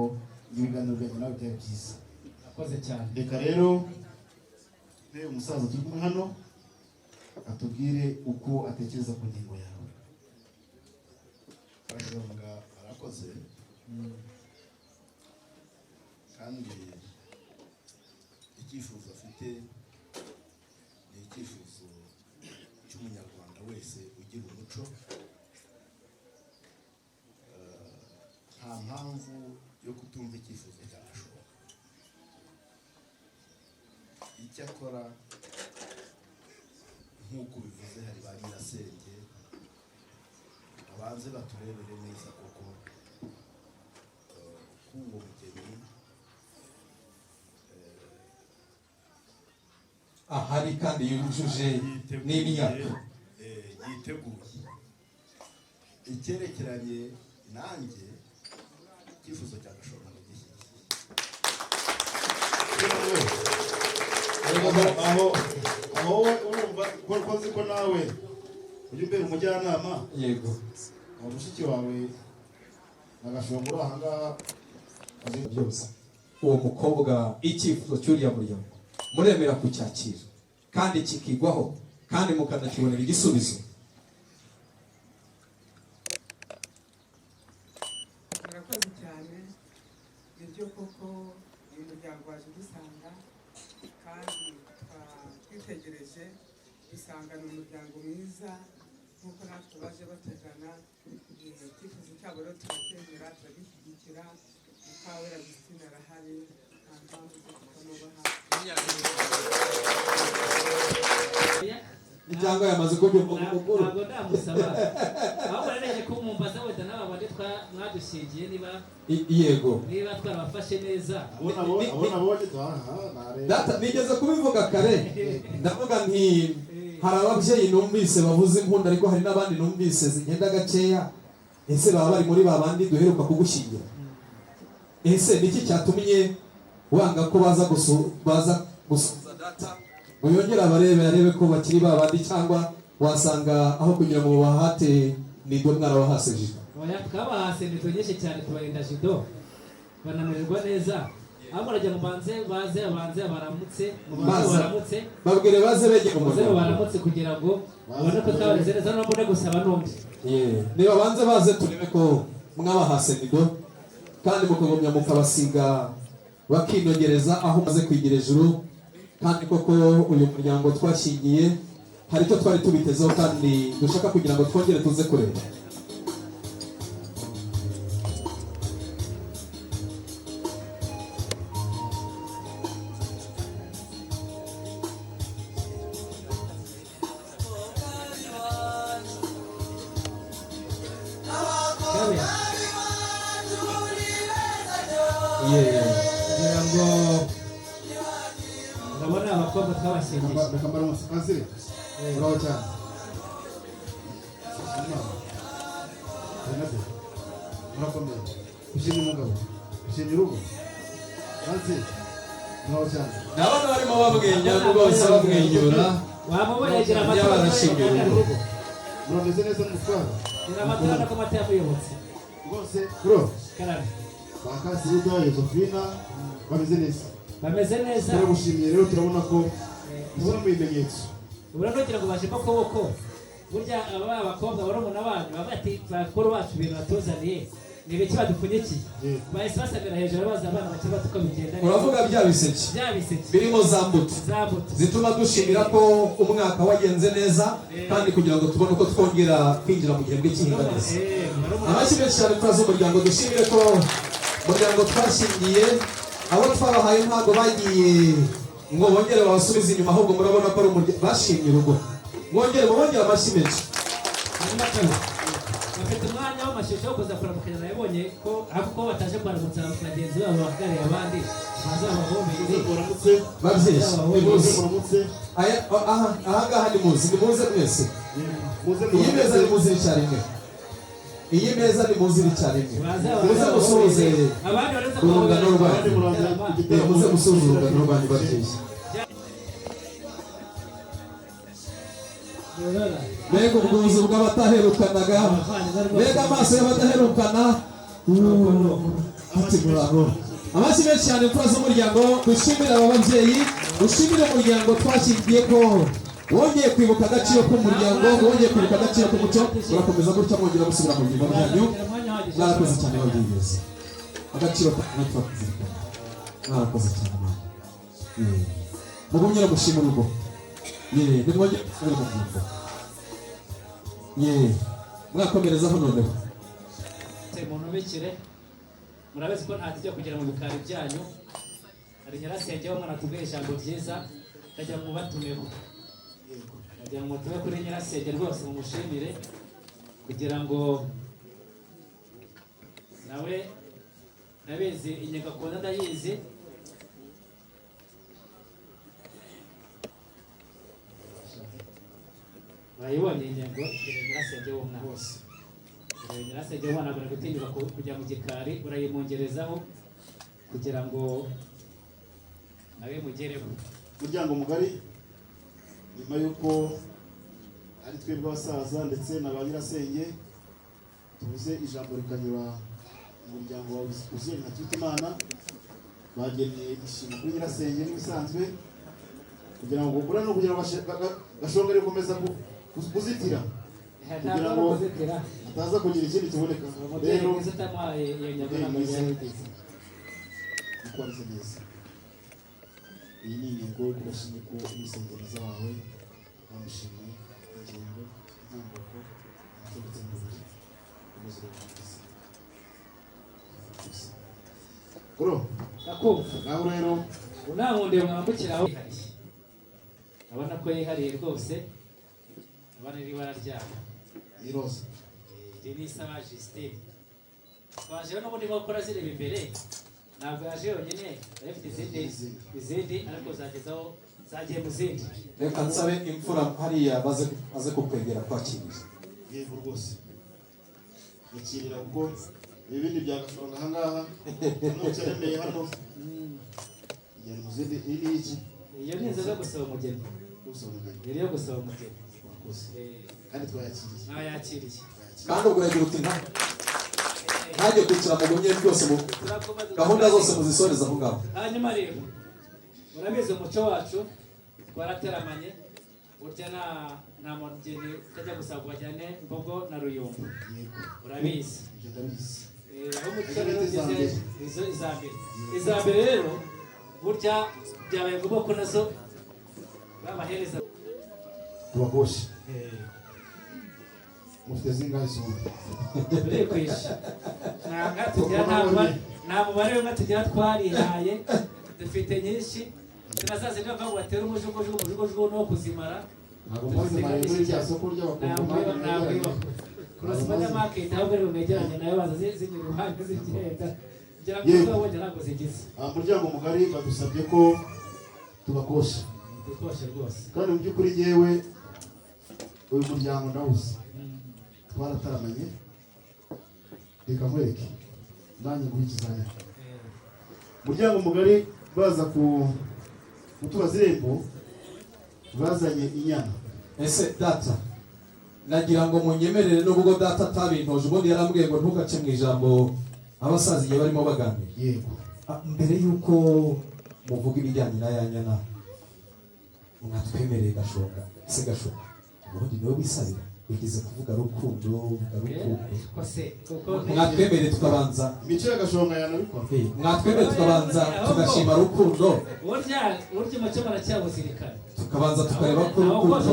ibiganiro byanjye nawe byari byiza akoze cyane reka rero umusaza turi kumwe hano atubwire uko atekereza ku ngingo yawe baravuga arakoze kandi icyifuzo afite ni icyifuzo cy'umunyarwanda wese ugira umuco nta mpamvu yo kutumva icyifuzo cyashoboka icyakora nk'uko bivuze hari ba nyirasenge abanze baturebere neza kuko k'uwo mugeni ahari kandi yujuje n'imyaka yiteguye icyerekeranye nanjye icyifuzo cya Gashora aho urumva ko nzi ko nawe ujya umbera umujyanama yego mushiki wawe agashonga uri ahangaha byose uwo mukobwa icyifuzo cy'uriya muryango muremera kucyakira kandi kikigwaho kandi mukanakibonera igisubizo murakoze cyane nibyo koko uyu muryango waje dusanga kandi twitegereje dusanga ni umuryango mwiza nk'uko natwe baje batugana icyifuzo cyabo rero turacyemera turagishyigikira mukawera Christine arahari nta mpamvu zo kutamubaha icyangwa yamaze kubyumva umukuru ntabwo ndamusaba ahubwo nareje ko mumbaza wenda n'aba bandi mwadushingiye niba yego niba twarabafashe neza abonye data nigeze kubivuga kare ndavuga nti hari ababyeyi numvise bavuze impundu ariko hari n'abandi numvise zigenda gakeya ese baba bari muri ba bandi duheruka kugushyingira ese niki cyatumye wanga ko baza gusubiza data uyongera arebe ko bakiri ba bandi cyangwa wasanga aho kugira ngo bahate ni do mwana wahase jido oya twabahase nitonyeshe cyane tubarinda jido banamererwa neza ahubwo urajya mu banze abanze baramutse babwire baze begera umuryango baramutse kugira ngo babone ko twabareze neza no mbone gusaba n'undi niba banze baze turebe ko mwabahase nido kandi mukagumya mukabasiga bakinogereza aho maze kwigira ejuru kandi koko uyu muryango twashingiye hari icyo twari tubitezeho kandi dushaka kugira ngo twongere tuze kureba kugira ngo urabona abakobwa twabasengeye akamaro masikazi uraho cyane murakomeye ushimye umugabo ushimye urugo hanze uraho cyane ndabona barimo babwenya rwose bamwenyura wamubonegera urugo murameze neza n'umutwaro amatara ko amata yamuyobotse rwose bro karabe bakasiruda Yosefina bameze neza turagushimiye rero turabona ko ubona mu bimenyetso ubura ntugira ngo baje koko burya aba bakobwa barumuna banyu baba bati bakuru bacu ibintu batuzaniye ni ibiki badupfunyikiye bahise basamira hejuru baza abana bakiri bato uko bigenda uravuga bya biseke birimo za mbuto zituma dushimira ko umwaka wagenze neza kandi kugira ngo tubone uko twongera kwinjira mu gihembwe cy'ihinga neza amashyi menshi cyane turaza umuryango dushimire ko umuryango twashingiye abo twabahaye ntabwo bagiye ngo bongere babasubize inyuma ahubwo murabona ko ari umuryango bashimye urugo mwongere amashyi menshi bafite umwanya w'amashyushyu wo kuza kuramukanya nabibonye ko ahubwo bataje kuramutsa bagenzi babo bahagarariye abandi bazabahomere babyeyi ahangaha ni muze mwese iyi meza ni muze icyarimwe iyi meza ni muze icyarimwe muze musuhuze urungano rwanyu muze musuhuze urungano rwanyu babyeyi mbega ubwuzu bw'abataherukanaga mbega amaso y'abadaherukana amashyi menshi cyane imfura z'umuryango dushimire aba babyeyi dushimire umuryango twashingiye ko wongeye kwibuka agaciro k'umuryango wongeye kwibuka agaciro k'umuco urakomeza gutya mwongera musubira mu byimbo byanyu mwarakoze cyane babyeyi beza agaciro k'umuco mwarakoze cyane mugumye no gushima urugo nimwongere gusubira mu byimbo mwakomerezaho noneho muntumikire murabizi ko nta tujya kugera mu bikari byanyu hari nyirasenge w'umwana atubwira ijambo ryiza ndagira ngo mubatumeho ndagira ngo mutume kuri nyirasenge rwose mumushimire kugira ngo nawe nabizi inyenga akunda ndayizi bayibonye inyengo nyirasenge w'umwana wose nyirasenge w'umwana agomba gutinyuka kujya mu gikari urayimungerezaho kugira ngo nawe mugereho umuryango mugari nyuma y'uko ari twebwe abasaza ndetse na ba nyirasenge tuvuze ijambo rikanyura umuryango wa Uziyeri na Tutimana bageneye ishimwe kuri nyirasenge n'ibisanzwe kugira ngo bura no kugira gashongere gukomeza kuzitira kugira ngo ataza kugira ikindi kiboneka rero ukwaze neza iyi ni intego yo kubashimira ko imisengereza wawe bamushimiye ingendo intambuko ndetse n'ubuzima ubuzima bwiza kuro naho rero unankundiye mwambukiraho abona ko yihariye rwose abana n'ibara ryabo ni roza iri ni isaba Justine twaje n'ubundi bakora zireba imbere ntabwo yaje yonyine afite izindi ariko zagezaho zagiye mu zindi reka nsabe imfura hariya baze kukwegera kwakiriza yego rwose yakirira kuko ibindi byagashonga ahangaha n'ukeremeye hano igenda mu zindi iyi ni iki iyo ni inzoga yo gusaba umugeni iri yo gusaba umugeni kandi twayakiriye mwayakiriye kandi ubwo uragira uti nta ntajye kwicara mu gumye byose mu gahunda zose muzisoreza aho ngaho. Hanyuma rero urabizi umuco wacu twarateramanye burya nta mugeni utajya gusaba ngo bajyane Mbogo na Ruyumbu urabizi aho umuco rero ugeze izo izambere rero burya byabaye ngombwa ko nazo babahereza tubagoshe mufite zingahe z'ubu urikwisha nta mubare w'inka tugira twarihaye dufite nyinshi tunazaze niba ngo batera umujugujugu no kuzimara ntabwo mwazimara muri rya soko ry'abakongomani kurosmanya market ahubwo ari bumegeranye nayo baza zinyura iruhande zigenda ngira ngo twabonye ntabwo zigize umuryango mugari badusabye ko tubakosha rwose kandi mu by'ukuri yewe uyu muryango ndawuzi twarataramanye reka nkwereke nanjye guhikizanya umuryango mugari baza kutubaza irembo bazanye inyana. Ese data nagira ngo munyemerere n'ubwo data atabintoje ubundi yarambwiye ngo ntugace mu ijambo abasaza igihe barimo baganira. Yego mbere yuko muvuga ibijyanye na ya nyana mwatwemereye Gashonga ese Gashonga ubundi niwe wisabira wigeze kuvuga rukundo mwatwemereye tukabanza imico ya Gashonga yanabikora mwatwemereye tukabanza tugashima rukundo burya umuco baracyabuzirikana tukabanza tukareba ko rukundo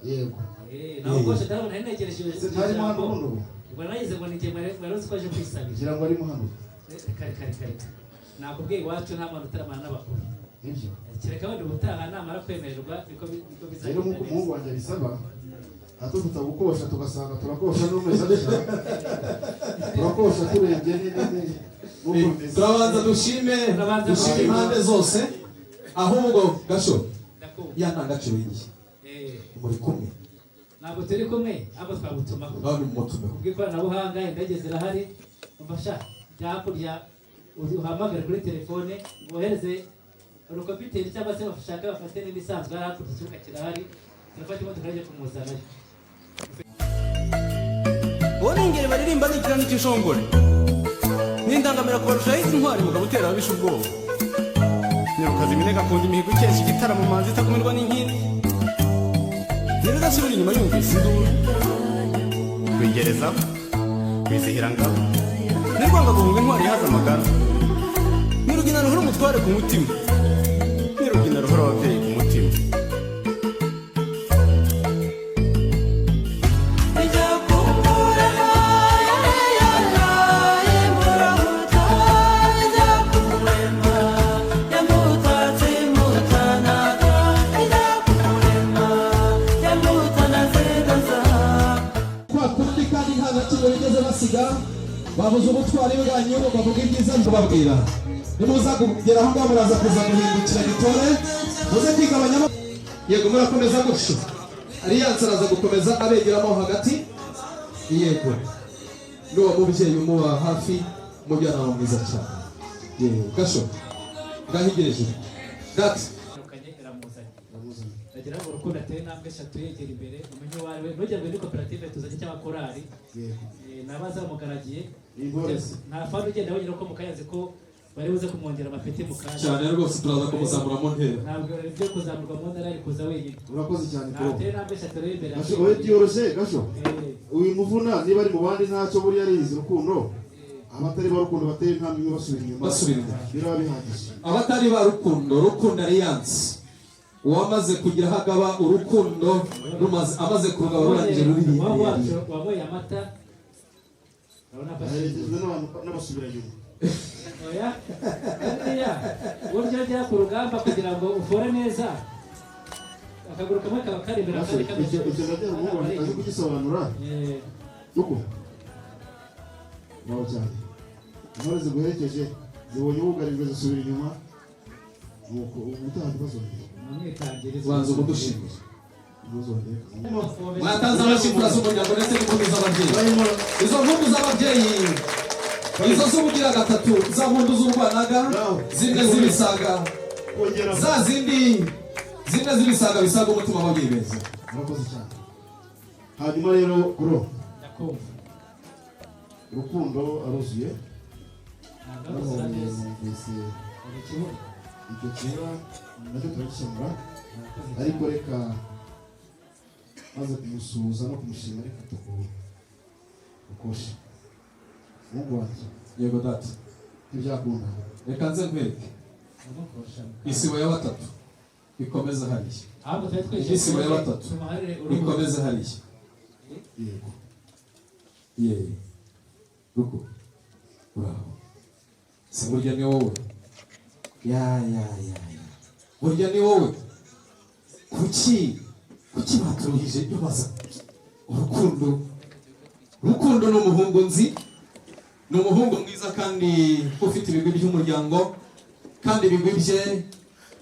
yego naho kose ndabona ntegereje harimo hano ubundi ubwo nagize ngo nige mwaruzi ko aje kwisabira ngira ngo arimo hano kare nakubwiye iwacu nta muntu utaramana n'abakuru nibyo kereka wenda ubutaha namara kwemererwa niko bizagenda neza. Umuhungu wanjye bisaba hato tutagukosha tugasanga turakosha n'umeze abishaka turakosha turebye nini turabanza dushime impande zose ahubwo Gasho ya ntangaciro y'igihe muri kumwe ntabwo turi kumwe abo twagutumaho ubw'ikoranabuhanga indege zirahari umfasha byakurya uhamagare kuri telefone wohereze urukopiteri cyangwa se bashaka bafate n'ibisanzwe hari hakurya ikibuga kirahari turafata imodoka yo kumuzanayo. Bona ingeri baririmba n'ikirano cy'ishongore n'indangamira kurushaho izi ntwari mugabo utera abisha ubwoba nyarukazi iminega akunda imihigo ikesha igitaramo manzi itakumirwa n'inkindi ntirudasubira inyuma yumvise induru kwigereza kwizihira ngabo nirwanga guhunga intwari ihaza amagara nirugina ruhora umutware ku mutima nirugina ruhora ababyeyi ku mutima. babuze ubutwari bwanyu bavuga ibyiza mbabwira nimuza kugera aho ngaho muraza kuza guhindukira gitore muze kwigabanyamo yego murakomeza gutyo Alliance araza gukomeza abegeramo hagati yego n'uwo mubyeyi umuba hafi umujyana wa mwiza cyane yego Gasho ngahigereje dati ndagira ngo urukundo ateye intambwe 3 yegera imbere umenye uwo ari we ntugere muri koperative tuzanye cy'abakorari n'abazamugaragiye nta fandi ugenda wongera ko mukayazi ko bari buze kumwongera amapeti mu kanya cyane rwose turaza kumuzamura mu ntera ntabwo ibyo kuzamurwa mu ntera ari kuza wenyine urakoze cyane ko ateye intambwe 3 rero imbere oye byoroshye Gasho uyu muvuna niba ari mu bandi ntacyo buriya arizi rukundo abatari ba rukundo bateye intambwe imwe basubira inyuma biraba bihagije abatari ba rukundo Alliance uwamaze kugira hagaba urukundo amaze kurugaba rurangije ruririmba waboye amata n'abasubira inyuma oya buryo ajya ku rugamba kugira ngo ufore neza akaguru kamwe kaba kari imbere akandi icyo ndagira umuhungu aje kugisobanura uko nawe cyane intore ziguherekeje zibonye ubugarijwe zisubira inyuma nuko ubutaha ntibazongere wanze umudushimira mwatanze amashimura z'umuryango ndetse n'impundu z'ababyeyi izo mpundu z'ababyeyi izo z'ubugira gatatu za mpundu z'urwanaga zimwe z'ibisaga za zindi zimwe z'ibisaga bisaga umutima w'ababyeyi beza murakoze cyane hanyuma rero kuro Urukundo aruzuye ntabwo neza numvise hari ikibuga icyo kiba nacyo turagikemura ariko reka maze kumusuhuza no kumushima reka tukoshe Mungu wanjye yego data ntibyakunda reka nze nkwereke isibo ya batatu ikomeza hariya ahubwo twari twishyuye isibo ya batatu tumuharire ikomeza hariya yego yeee ruko uraho si burya ni wowe ya burya ni wowe kuki baturuhije ibyo baza urukundo ni umuhungu nzi ni umuhungu mwiza kandi ufite ibigwi by'umuryango kandi ibigwi bye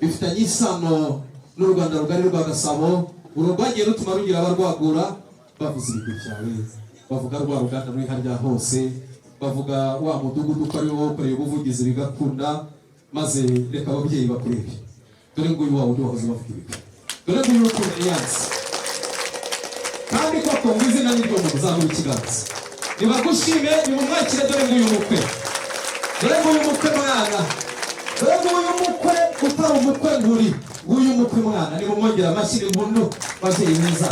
bifitanye isano n'u Rwanda rugari rwa Gasabo uru rwagiye rutuma rugira abarwagura bavuze ibigwi byawe bavuga rwa ruganda ruri harya hose bavuga wa mudugudu ko ari wowe ukoreye ubuvugizi bigakunda maze reka ababyeyi bakurebe dore nguyu wawe undi wahoze bavuga ibigwi dore nguyu urukundo yanze kandi koko ngo izina ni ryo muntu uzamura ikiganza nibagushime nimumwakire dore nguyu mukwe dore nguyu mukwe mwana dore nguyu mukwe utari umukwe nguri nguyu mukwe mwana nimumwongera amashyi n'impundu babyeyi mwiza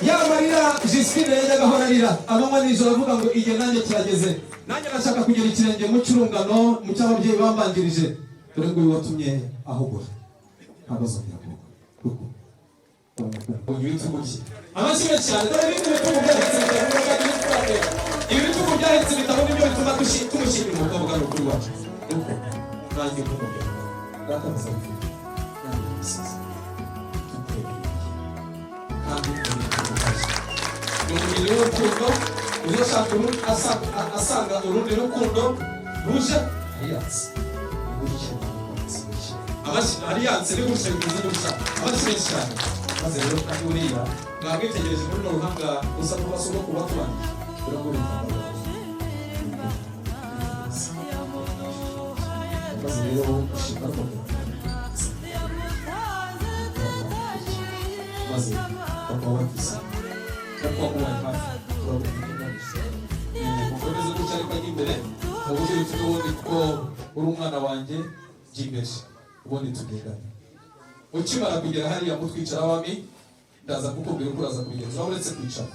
yamarira Justine yajyaga ahora arira amanywa nijoro avuga ngo igihe nanjye kirageze nanjye nashaka kugera ikirenge mu cyurungano mu cy'ababyeyi bambanjirije dore nguyu watumye ahogora ntabwo azongera kuko amashyi menshi cyane dore ibitugu byahetse ibitabo nibyo bituma tumushimira umukobwa n'ukuri wacu nanjye kumubwira databuza bifite nanjye umusizi kandi ni umubiri w'urukundo uzashaka asanga urundi rukundo ruje aliyanse aliyanse ni gutya bivuze gutya amashyi menshi cyane maze rero kandi buriya mwabwitegereje muri runo ruhanga usa n'ubasoko kuba tubanje urabona maze rero ushima rwanda maze bakaba bakisa bakaba kubaye hafi mukomeze gutya ariko ajya imbere mu buryo bufite ubundi kuko uri umwana wanjye jya imbere ubundi tugendane ukimara kugera hariya mutwicara abami ndaza kukubwira uko uraza kubigenza uretse kwicara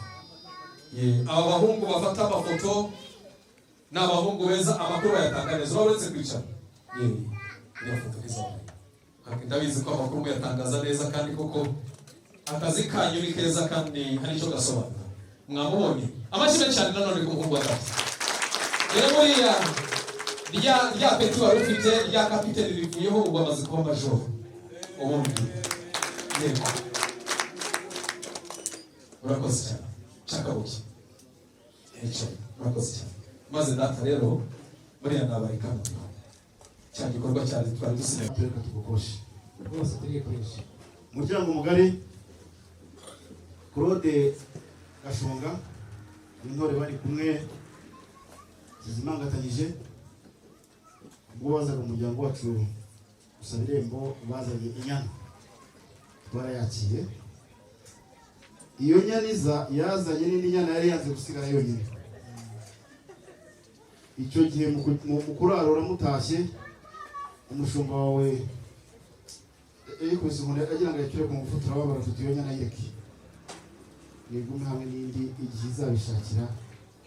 aba bahungu bafata amafoto ni abahungu beza amakuru bayatanga neza uretse kwicara iriya foto ntizabaye ndabizi ko amakuru muyatangaza neza kandi koko akazi kanyu ni keza kandi hari icyo gasobanura mwamubonye amashyi menshi cyane nanone ku muhungu wa data rero buriya rya peti wari ufite rya kapiteni rivuyeho ubu amaze kuba majoro ubundi yego urakoze cyane shaka buke yicaye urakoze cyane maze data rero buriya nabareka noneho cya gikorwa cyari twari dusigaye reka tugukoshe rwose turikoresha umuryango mugari Claude Gashonga intore bari kumwe zizimangatanyije ubwo bazaga umuryango wacu gusaba irembo bazanye inyana twarayakiye iyo nyaniza yazanye n'indi nyana yari yanze gusigara yonyine icyo gihe mu kurara uramutashye umushumba wawe yikubise inkoni agira ngo ayicure ku mufuka turababara tuti iyo nyana yireke nigume hamwe n'indi igihe izabishakira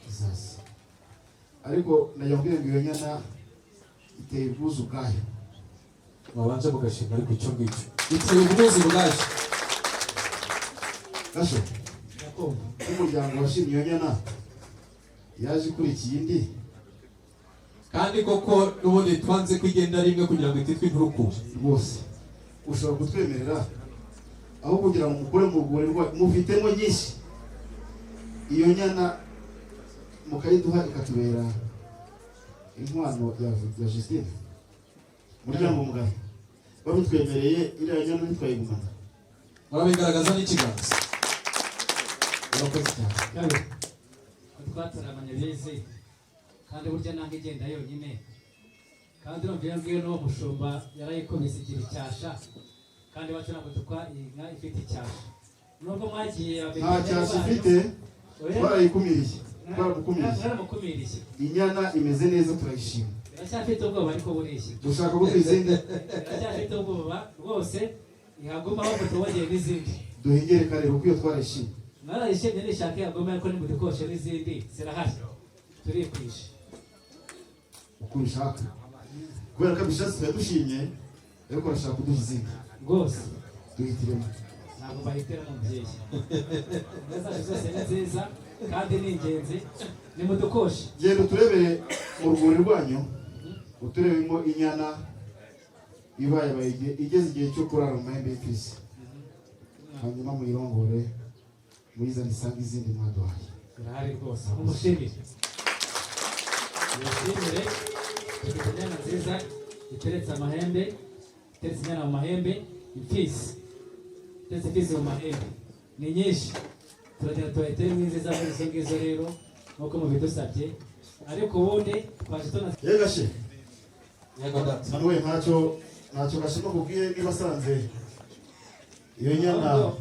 izaza ariko najya kubwira ngo iyo nyana iteye ubwuzu bwayo wabanje mugashima ariko icyo ngicyo iteye ubwuzu bwayo gasho n'umuryango washimye iyo nyana yaje ikurikiye indi kandi koko n'ubundi twanze kwigenda rimwe kugira ngo ititwe inturukure rwose ushobora kutwemerera aho kugira ngo mukore mu rwuri mufitemo nyinshi iyo nyana mukayiduha ikatubera inkwano ya Justine umuryango mugari babitwemereye iriya nyana ntitwayigumana murabigaragaza n'ikiganza urakoze cyane twataramanye beze kandi burya ntabwo igenda yonyine kandi urumva iyo ngiyo n'uwo mushumba yarayikomeza igira icyasha kandi iwacu ntabwo tukwa inka ifite icyasha nubwo mwagiye nta cyasha ifite twarayikumiriye Naramukumiriye. Inyana imeze neza turayishima. Iracyafite ubwoba ariko burishye. Dushaka ko izindi. Iracyafite ubwoba rwose ihaguma aho mutubogeye n'izindi. Duhengere kare kuko iyo twarayishimye. Narayishimye nishaka yagoma ariko nimudukoshe n'izindi zirahari. Turikwishe. Uko bishaka. Kubera ko bishatse dushimye ariko arashaka kuduha izindi. Rwose. Duhitiremo. Ntabwo bahitira umubyeyi. Neza zose ni nziza kandi ni ingenzi. Nimudukoshe. Genda turebere mu rwuri rwanyu. Uturebemo inyana ibaye igeze igihe cyo kurara mu mahembe y'Imfizi. Hanyuma muyirongore muyizane isanga izindi mwaduhaye. Urahari rwose. Umushimire. Umushimire. Inyana nziza iteretse amahembe. Iteretse inyana mu mahembe. Imfizi. Iteretse imfizi mu mahembe. Ni nyinshi. Turagenda tubahitere nziza muri izo ngizo rero. Nk'uko mubidusabye. Ariko ubundi twaje tunase. Yegashe. Yego data. Manuwe ntacyo gashima kubwiye niba asanze iyo nyana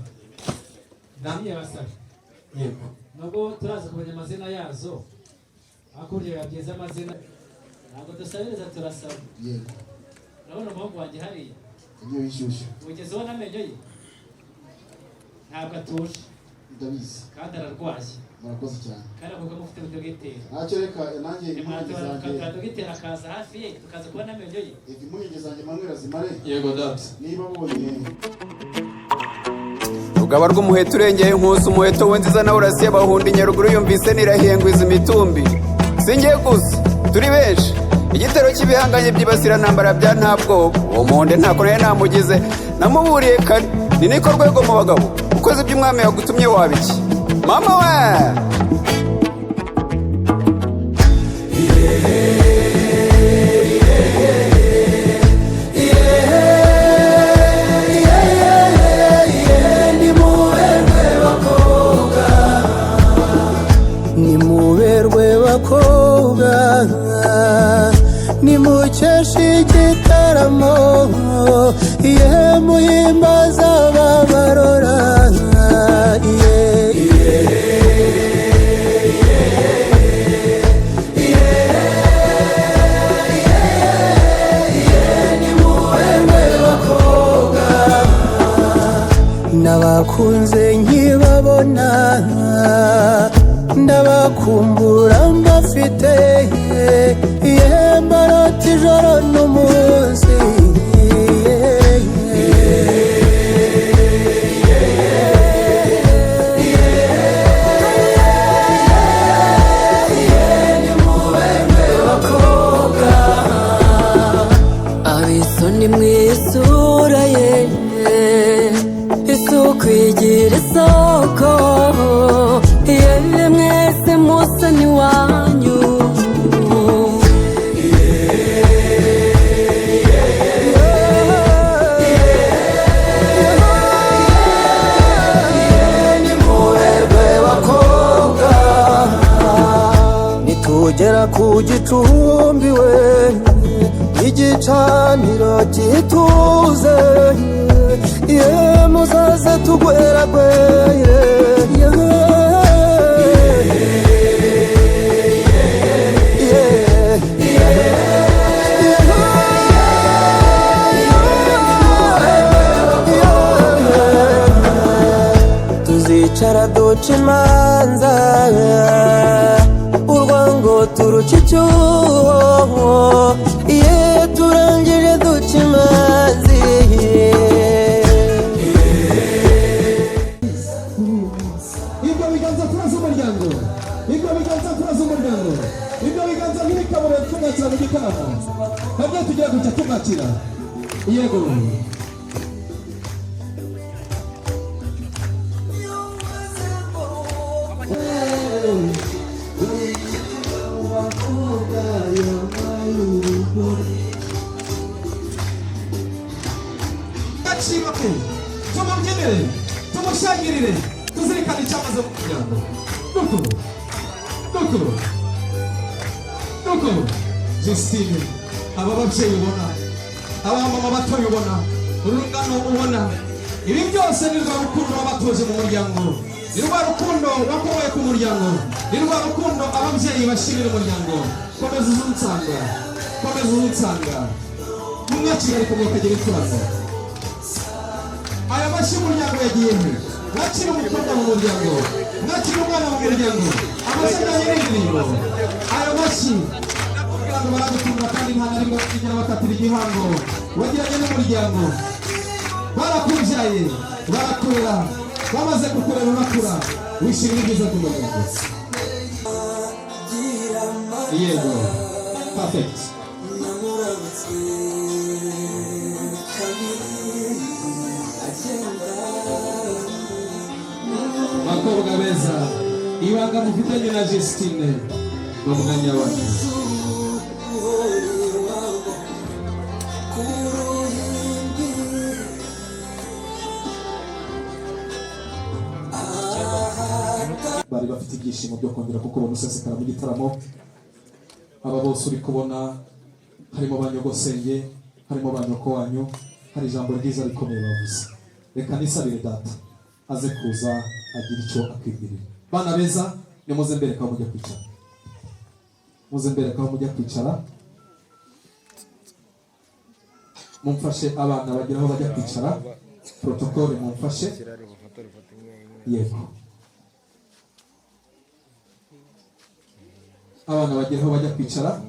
Naniye basaba. Yego. Nubwo turaza kumenya amazina yazo. Hakurya yabyiza amazina. Ntabwo dusabiriza turasaba. yego Urabona umuhungu wanjye hariya. ibyo bishyushye Ugeze ubona amenyo ye? Ntabwo atuje. ndabizi Kandi ararwaye. murakoze cyane Kandi avuga ko ufite dogiteri. ntacyo reka nanjye impungenge zanjye Dogiteri akaza hafi ye tukaza kubona amenyo ye. impungenge zanjye Manuel zimare Yego data. niba mubonye rugaba rw'umuheto urengeye inkusi umuheto w'inziza nawe urasiye bahundi nyaruguru yumvise nirahengwiza imitumbi singiye gusa turi benshi igitero cy'ibihanganye byibasira ntambara bya nta bwoba uwo muhonde ntako nayo namugize namuburiye kare ni niko rwego mu bagabo ukoze iby'umwami yagutumye wabiki mama we nimuberwe bakobwa nimukeshe igitaramo ye muhimbaza ababarora nabakunze nkibabona ndabakumbura mbafite mbarota ijoro n'umunsi abisoni mwisura ye isuku igira isoko yewe mwese musa ni wanyu nimuberwe bakobwa nitugera ku gicumbi we igicaniro gituze ye muzaze tugweragwere tuzicara duca imanza urwango turuca icyuho ye turangije duca imanzi Ibyo biganza turaza umuryango. Ibyo biganza turaza umuryango. Ibyo biganza nk'ibikabure tugakira mu gitaramo. Nabyo tugiye guca tugakira. Yego. Gaciroke. Tumubyinire. Tumushagirire. Tuzirikane icyamaze mu muryango. Nuko Justine aba babyeyi ubona abamama batoya ubona urungano ubona ibi byose ni rwa rukundo wabatoje mu muryango ni rwa rukundo wakoboye ku muryango, ni rwa rukundo ababyeyi bashimira umuryango. Komeza uzunsanga, komeza uzunsanga, mumwakire ariko mukagira ikibazo. Aya mashyi umuryango yagiye he? Mwakire umukobwa mu muryango, mwakire umwana mu muryango, amashyi ajyanye n'indirimbo. Ayo mashyi nakubwira ngo baragukunda kandi nta na rimwe bigera bakatira igihango wagiranye n'umuryango. Barakubyaye, barakurera, bamaze kukurera unakura, wishimira ibyiza by'umuryango. Yego, perfect. Bakobwa beza, ibanga mufitanye na Justine n'umwanya wacu. Bari bafite ibyishimo byo kongera kuko bamusesekara mu gitaramo. Aba bose uri kubona harimo ba nyogosenge, harimo ba nyoko wanyu, hari ijambo ryiza rikomeye bavuze. Reka nisabire data aze kuza agira icyo akwibwirira. Bana beza, nimuze mbere kaho mujya kwicara, muze mbere kaho mujya kwicara. Mumfashe abana bagira aho bajya kwicara, protokole mumfashe. Yego, abana bagira aho bajya kwicara.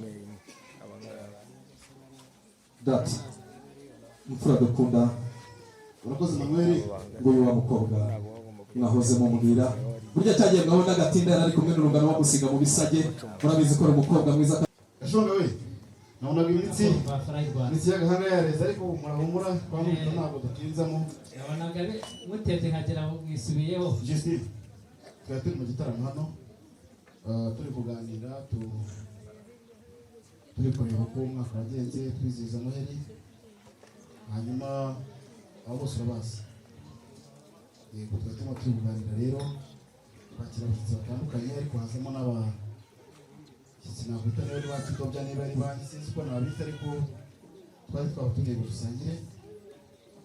Data mfura dukunda, urakoze Manuel. nguyu wa mukobwa mwahoze mumubwira, burya cyagiye ngabona agatinda yari ari kumwe n'urungano bamusiga mu bisage. Murabizi ko ari umukobwa mwiza. Gashonga we, nabonaga imitsi y'agahanga yareze, ariko murahumura twamuta ntabwo dutinzamo. nabonaga mutete nkagera mwisubiyeho. Justine, twari turi mu gitaramo hano, turi kuganira, turi kureba uko umwaka wagenze, twizihiza Noheli. Hanyuma abo bose urabazi. Yego, twari turimo turi kuganira rero, bakira abashyitsi batandukanye, ariko hazamo n'abashyitsi nakwita niba ari bakidobya, niba ari banki, sinzi uko nabita, ariko twari twabatumiye ngo dusangire.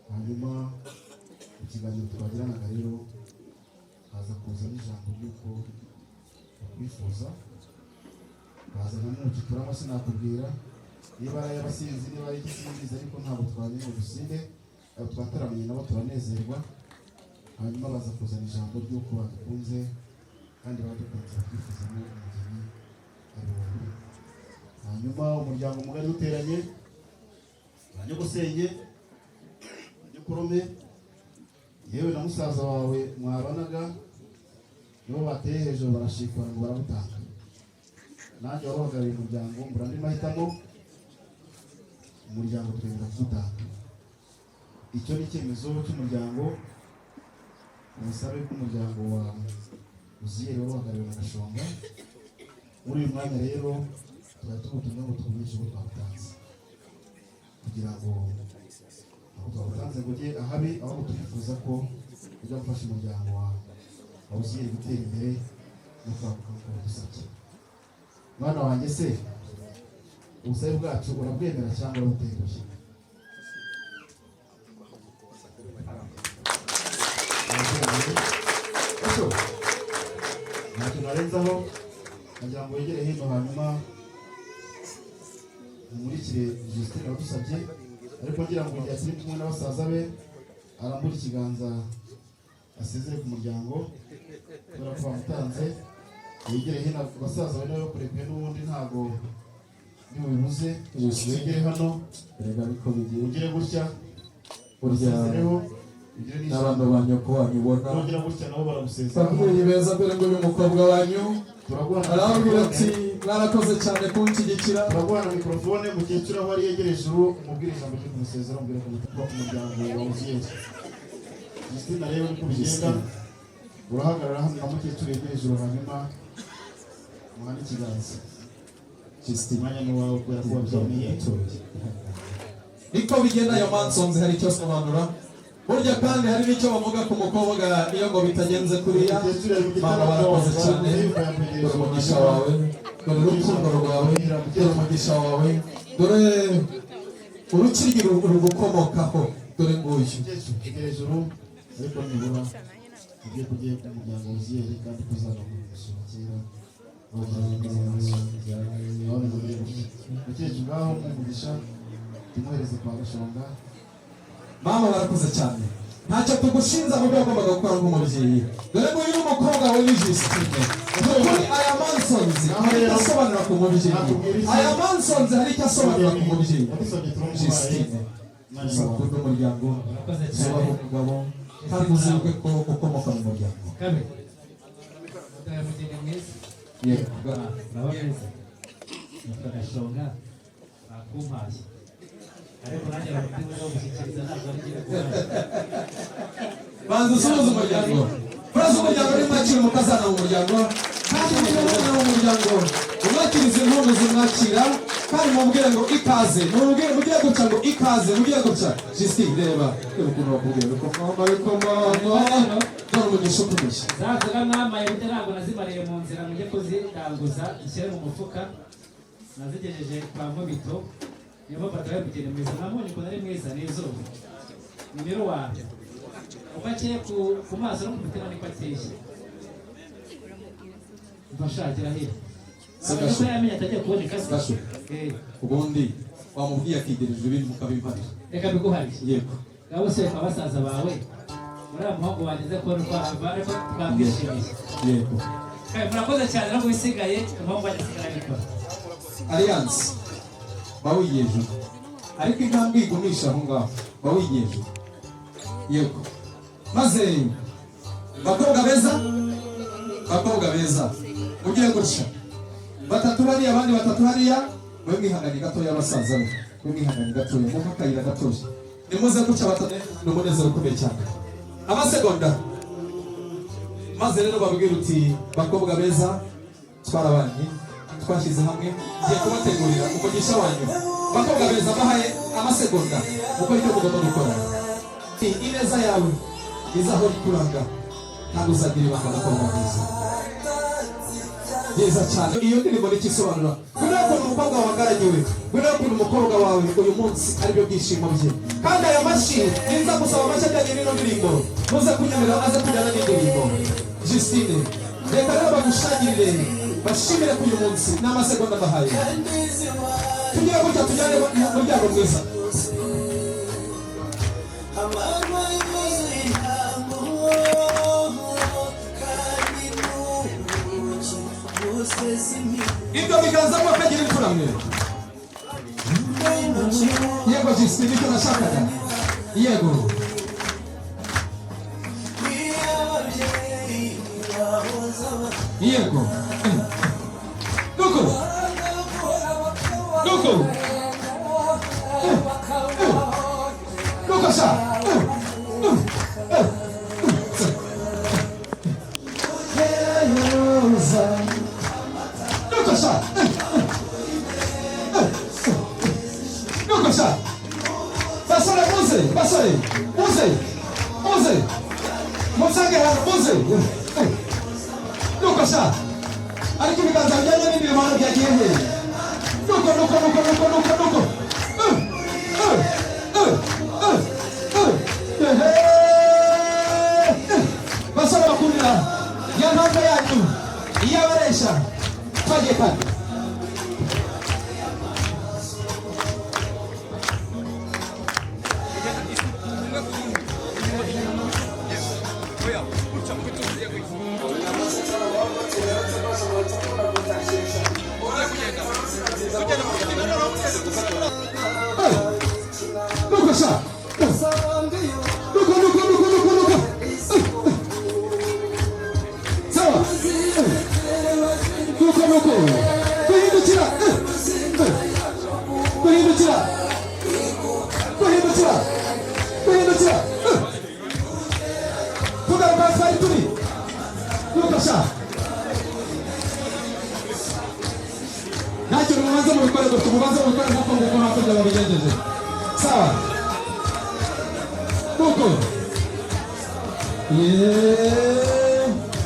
Hanyuma mu kiganiro twagiranaga rero haza kuzamo ijambo ry'uko bakwifuza, bazana n'umututuramo sinakubwira niba ari ay'abasinzi niba ari igisingiza, ariko ntabwo twamenye ngo dusinde. Twataramiye nabo turanezerwa. Hanyuma baza kuzana ijambo ry'uko badukunze kandi badukunze bakifuzamo umugeni ari wowe. Hanyuma umuryango mugari uteranye, banyogosenge, banyokorome, yewe na musaza wawe mwabanaga, nibo bateye hejuru barashikwa ngo barabutanga. Nanjye waruhagarariye umuryango mbura andi mahitamo, umuryango twemera kudutanga. Icyo ni icyemezo cy'umuryango. Umusabe bw'umuryango wa Uziyeri waruhagarariwe na Gashonga. Muri uyu mwanya rero twari tugutumye ngo tugumishe uko twabutanze, kugira ngo aho twabutanze ngo ujye ahabi, aho turifuza ko ujya gufasha umuryango wa Uziyeri gutera imbere no kwaguka nk'uko bidusabye. Mwana wanjye se, ubusabe bwacu urabwemera cyangwa urabuteguye? Ntacyo narenzaho, nagira ngo wegere hino, hanyuma umurikire Justine wadusabye, ariko ngira ngo igihe akiri kumwe n'abasaza be arambura ikiganza asezere ku muryango kubera ko bamutanze. Yegere hino, abasaza bari bakurekuye n'ubundi ntabwo nimubibuze. Wegere hano, ugire gutya, usezereho, n'abantu ba nyoko wanyu ubona nongera gutya nabo baragusezera. ababyeyi beza mbere ngo uyu mukobwa wanyu arambwira ati mwarakoze cyane kunshyigikira. turaguhana mikorofone, mukecuru aho ari yegere ejuru, umubwire ijambo ryo kumusezera, umubwire ko mutuka ku muryango wa Uziyeri. Justine rero niko bigenda, urahagarara hano na mukecuru yegere ejuru, hanyuma muhane ikiganza. Justine, umwanya ni wawe kubera ko wabyemeye. niko bigenda. Ayo mansonzi hari icyo asobanura. Burya kandi hari n'icyo bavuga ku mukobwa iyo ngo bitagenze kuriya. Mama barakoze cyane, dore umugisha wawe, dore urukundo rwawe, dore umugisha wawe, dore urukiryi rugukomokaho, dore nguyu. Umukecuru yegere ejuru, ariko nibura ibyo kugiye ku muryango wuziyeri kandi kuzana mu gusohokera mukecuru ngaho umugisha tumwohereze kwa Gashonga. Mama barakuze cyane, ntacyo tugushinza mu byo wagombaga gukora nk'umubyeyi. Dore nguyu ni umukobwa we Justine. Kuri aya Mansons hari icyo asobanura ku mubyeyi. Aya Mansons hari icyo asobanura ku mubyeyi. Justine uzakunda umuryango, uzabaho umugabo kandi uzibuke ko ukomoka mu muryango. Kabe mugeni mwiza Yego. uraba neza nitwa Gashonga bakumpaye ariko nanjye bamutima wo gushyikiriza ntabwo ari ngiye gukora. Banza usuhuze umuryango. Uraza umuryango ni mwakira umukazana mu muryango kandi umukazana mu muryango umwakiriza impundu zimwakira kandi mubwire ngo ikaze, mubwire guca ngo ikaze, mubwire guca. Justine reba ukuntu bakubwira ko mama ariko mama dore umugisha utumisha zazaga mwamaye burya ntabwo nazimariye mu nzira mujye kuzitanguza ishyire mu mufuka nazigejeje kwa Nkubito niyo mpamvu mugeni mwiza namubonye ukuntu ari mwiza ni izuba ni miruwari uko akeye ku maso no ku mutima niko ateye mbashakira hirya ko yamenye atagiye kuboneka Gashu. Ubundi wamubwiye akigereje ibintu mukabimparira. reka biguhari Yego. ngabo se kwa basaza bawe uriya muhungu wageze kubona uko ariko twamwishimiye. Yego. Murakoze cyane no kubisigaye umuhungu wanjye asigara abikora. Alliance bawiyeje ariko intambwe igumisha aho ngaho bawiyeje. Yego. Maze bakobwa beza ugiye gutya batatu bariya abandi batatu hariya mwe mwihanganye gatoya abasaza be mwe mwihanganye gatoya muva akayira gatoya nimuze gutya batatu ni umunezero ukomeye cyane amasegonda. Maze rero babwira uti bakobwa beza twarabanye twashyize hamwe ngiye kubategurira umugisha wanyu. Bakobwa beza bahaye amasegonda uko icyo mugomba gukora. Ineza yawe izahora ikuranga ntabwo uzagira ibanga bakobwa beza. Neza cyane iyo ndirimbo n'ikisobanura kubera ko umukobwa wangaragiwe kubera ko umukobwa wawe uyu munsi aribyo byishimo bye. Kandi aya mashyi niza gusaba amashyi ajyanye n'ino ndirimbo muze kunyemera aze kujyana n'indirimbo. Justine reka rero bagushagirire bashimire ku uyu munsi n'amasegonda bahaye tugira gutya tujyane mu muryango mwiza. Ibyo biganzamo akagira imfura mwe. Yego Justine icyo nashakaga. Yego. Yego. Nuko. Nuko sha. Ariko ibiganza bijyanye n'imirimo byagiye he? Nuko. Basaba bakundira ya ntambwe yanyu iyabaresha twagiye kandi. Ntacyo mubanza mu bikorwa tumubanza mu bikorwa kuko nguko ntacyo babigenjeje. Sawa. Kuko.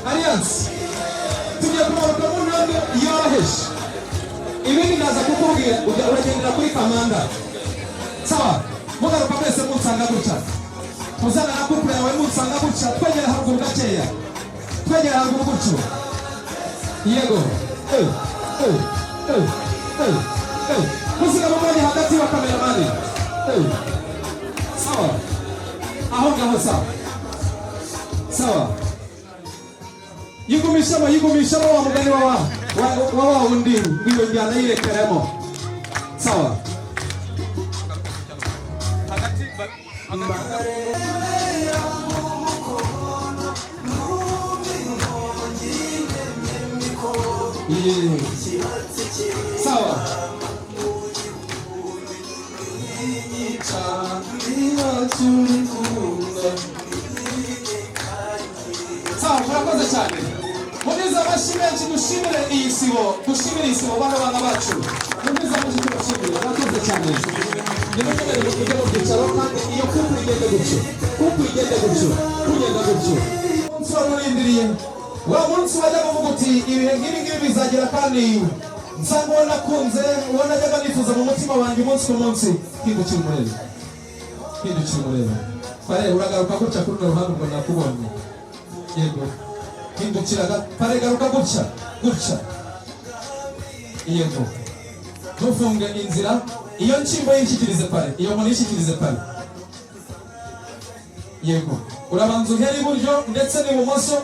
Alliance. Tugiye kumanuka mu ntambwe yoroheje. Ibindi ndaza kukubwira uragendera kuri kamanda. Sawa. Mugaruka mwese munsanga gutya. uzana na couple yawe musanga gutya twegera haruguru gakeya twegera haruguru gutyo yego musiga mumoni hagati wa kameramani sawa aho ngaho sawa sawa yigumishamo wa mugani wa wundi wiyo njyana yirekeremo sawa sawa sawa murakoze cyane mugeze amashyi menshi dushimire iyi sibo bana bacu mugeze amashyi tubashimire murakoze cyane nimukomere mukujya mu byicaro kandi iyo kupu igende gutyo kugenda gutyo umunsi wari urindiriye wa munsi wajya kuvuga uti ibihe nk'ibi bizagera kandi nsanga uwo nakunze uwo najyaga nifuza mu mutima wanjye umunsi ku munsi hindukira umurebe pare uragaruka gutya kuri runo ruhande ubwo nakubonye yego hindukira pare garuka gutya yego ntufunge inzira iyo nshyimbo yishyikirize pare iyo nkoni yishyikirize pare yego urabanza uhere iburyo ndetse n'ibumoso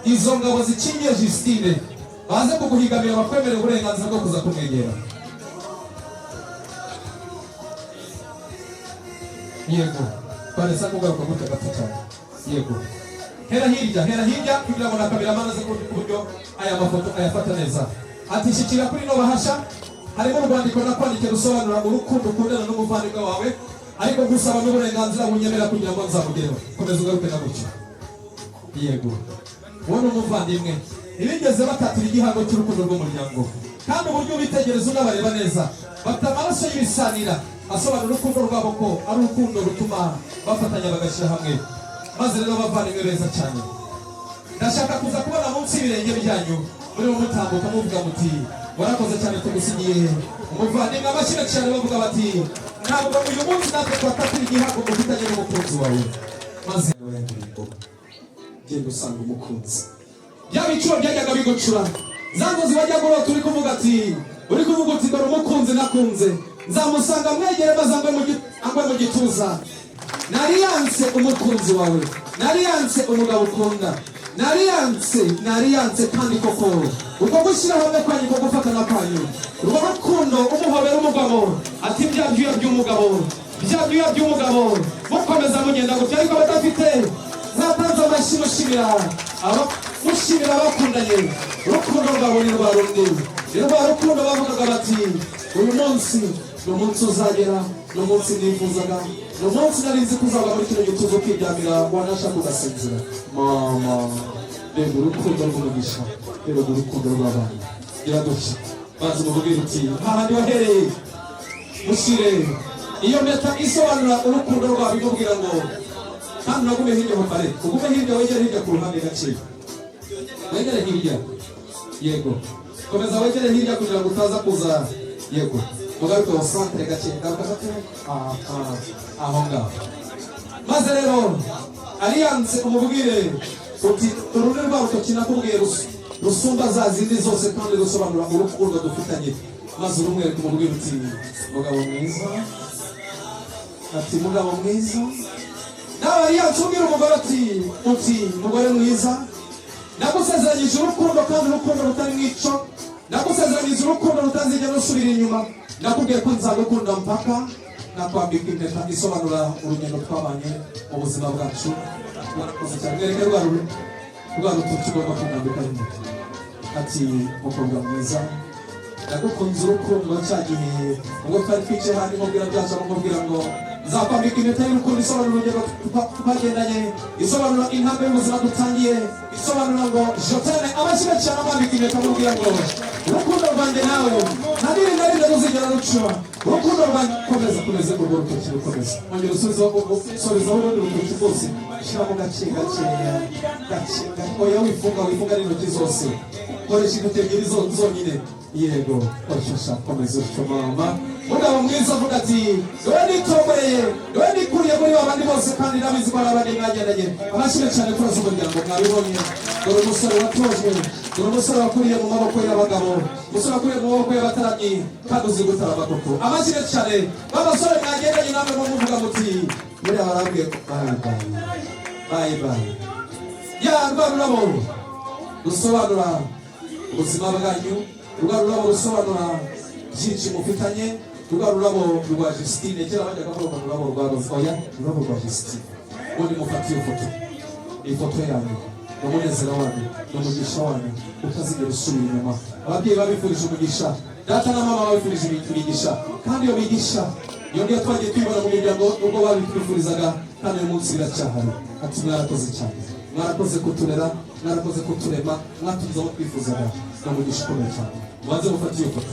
izo ngabo zikingiye Justine baze kuguhigamira bakwemerera uburenganzira bwo kuza kumwegera yego paresa kugaruka gutya gato cyane yego hera hirya kugira ngo na kameramani aze kuburyo aya mafoto ayafata neza atishikira kuri no bahasha harimo urwandiko nakwandike rusobanura urukundo ukundana n'umuvandimwe wawe ariko gusaba n'uburenganzira bunyemera kugira ngo nzamugereho komeza ugaruke na gutyo yego wowe n'umuvandimwe ntibigeze batatira igihango cy'urukundo rw'umuryango kandi uburyo ubitegereza unabareba neza bafite amaraso y'ibisanira asobanura urukundo rwabo ko ari urukundo rutuma bafatanya bagashyira hamwe maze rero bavandimwe beza cyane ndashaka kuza kubona munsi y'ibirenge byanyu muri mu mutambuka muvuga muti warakoze cyane tugusigiye umuvandimwe amashyira cyane bavuga bati ntabwo uyu munsi natwe twatatira igihango mufitanye n'umukunzi wawe maze genda usanga umukunzi bya bicuro byajyaga bigucura za nzozi wajyaga urota uri kuvuga uti dore umukunzi nakunze nzamusanga mwegere maze angwe mu gituza nariyanse umukunzi wawe nariyanse umugabo ukunda nariyanse kandi koko ubwo gushyira hamwe kwanyu ko gufatana kwanyu urwo rukundo umuhobera umugabo ati bya byuya by'umugabo mukomeza mugenda gutya ariko badafite zatanze amashyi mushimira abakundanye urukundo rwabo ni rwa rundi ni rwa rukundo bavugaga bati uyu munsi ni umunsi uzagera ni umunsi nifuzaga ni umunsi nari nzi kuzaba muri kino gituza ukiryamira wanashaka ugasinzira mama reba urukundo rw'umugisha reba urukundo rw'abantu iradushya maze umubwira uti hahandi wahereye mushyire iyo mpeta isobanura urukundo rwabo imubwira ngo kandi nagume hirya mupare ugume hirya wegere hirya ku ruhande gakeya wegere hirya yego komeza wegere hirya kugira ngo utaza kuza yego mugaruke wa santere gakeya garuka gakeya aho ngaho maze rero aliyanse umubwire uti urune rwa rutoki nakubwiye rusumba za zindi zose kandi rusobanura urukundo dufitanye maze urumwereka umubwire uti mugabo mwiza ati mugabo mwiza nawe aliyanse ubwira umugore uti mugore mwiza nagusezeranyije urukundo kandi urukundo rutari mwico nagusezeranyije urukundo rutazigera rusubira inyuma nakubwiye ko nzagukunda mpaka nakwambika impeta isobanura urugendo twabanye mu buzima bwacu warakoze cyane mwereke rwa rutoki ugomba kumwambika impeta ati mukobwa mwiza nagukunze urukundo cya gihe ubwo twari twicaye handi mubwira byacu mubwira ngo nzakwambika impeta y'urukundo isobanura urugendo twagendanye isobanura intambwe y'ubuzima dutangiye isobanura ngo jotene abashyira cyane amwambika impeta mubwira ngo urukundo rwanjye nawe ntarinde ruzigera rucura urukundo rwanjye komeza urwo rutoki rukomeza ongera usorezaho urundi rutoki rwose shyiramo gakeya oya wifunga n'intoki zose koresha intoki ebyiri zonyine yego komeza utyo mama mugabo mwiza avuga ati wowe nitomboreye wowe nikuriye muri babandi bose kandi nabizi ko abandi mwagendanye abashire cyane kuraza umuryango mwabibonye dore umusore watojwe dore umusore wakuriye mu maboko y'abagabo umusore wakuriye mu maboko y'abataramyi kandi uzi gutarama koko abashire cyane babasore mwagendanye namwe mu muvuga muti muri abarabwe bye bye ya rwarurabo rusobanura ubuzima bwanyu rwarurabo rusobanura byinshi mufitanye rwarurabo rwa Justine kera bajyaga bavuga ururabo rwa Oya ururabo rwa Justine ubundi mufata iyo foto ifoto yanyu n'umunezero wanyu n'umugisha wanyu utazigera usubira inyuma ababyeyi babifurije umugisha data na mama babifurije imigisha kandi iyo migisha iyo ngiyo twagiye tuyibona mu miryango ubwo babitwifurizaga kandi uyu munsi biracyahari ati mwarakoze cyane mwarakoze kuturera mwarakoze kuturema mwatugize aho twifuzaga n'umugisha ukomeye cyane mubanze mufate iyo foto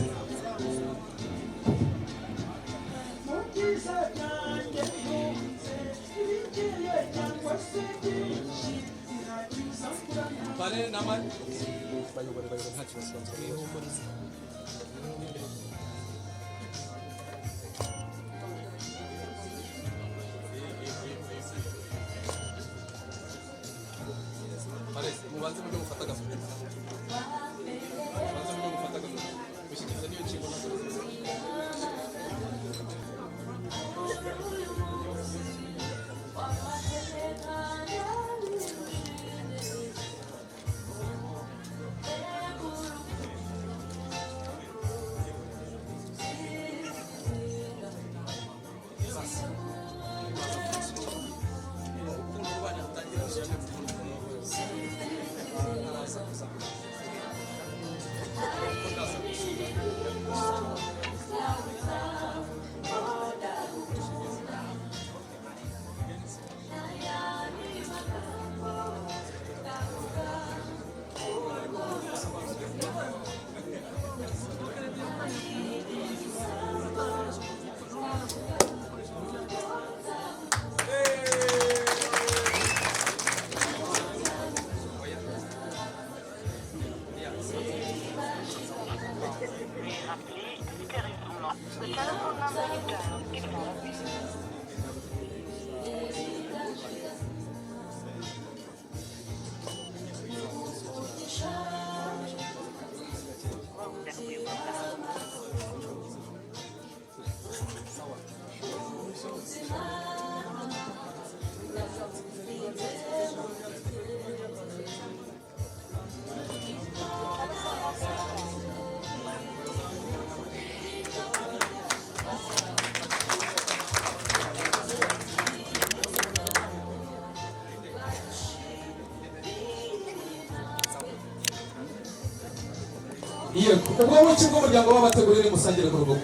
yego ubwo buki bw'umuryango w'abategurire musangire ku rugo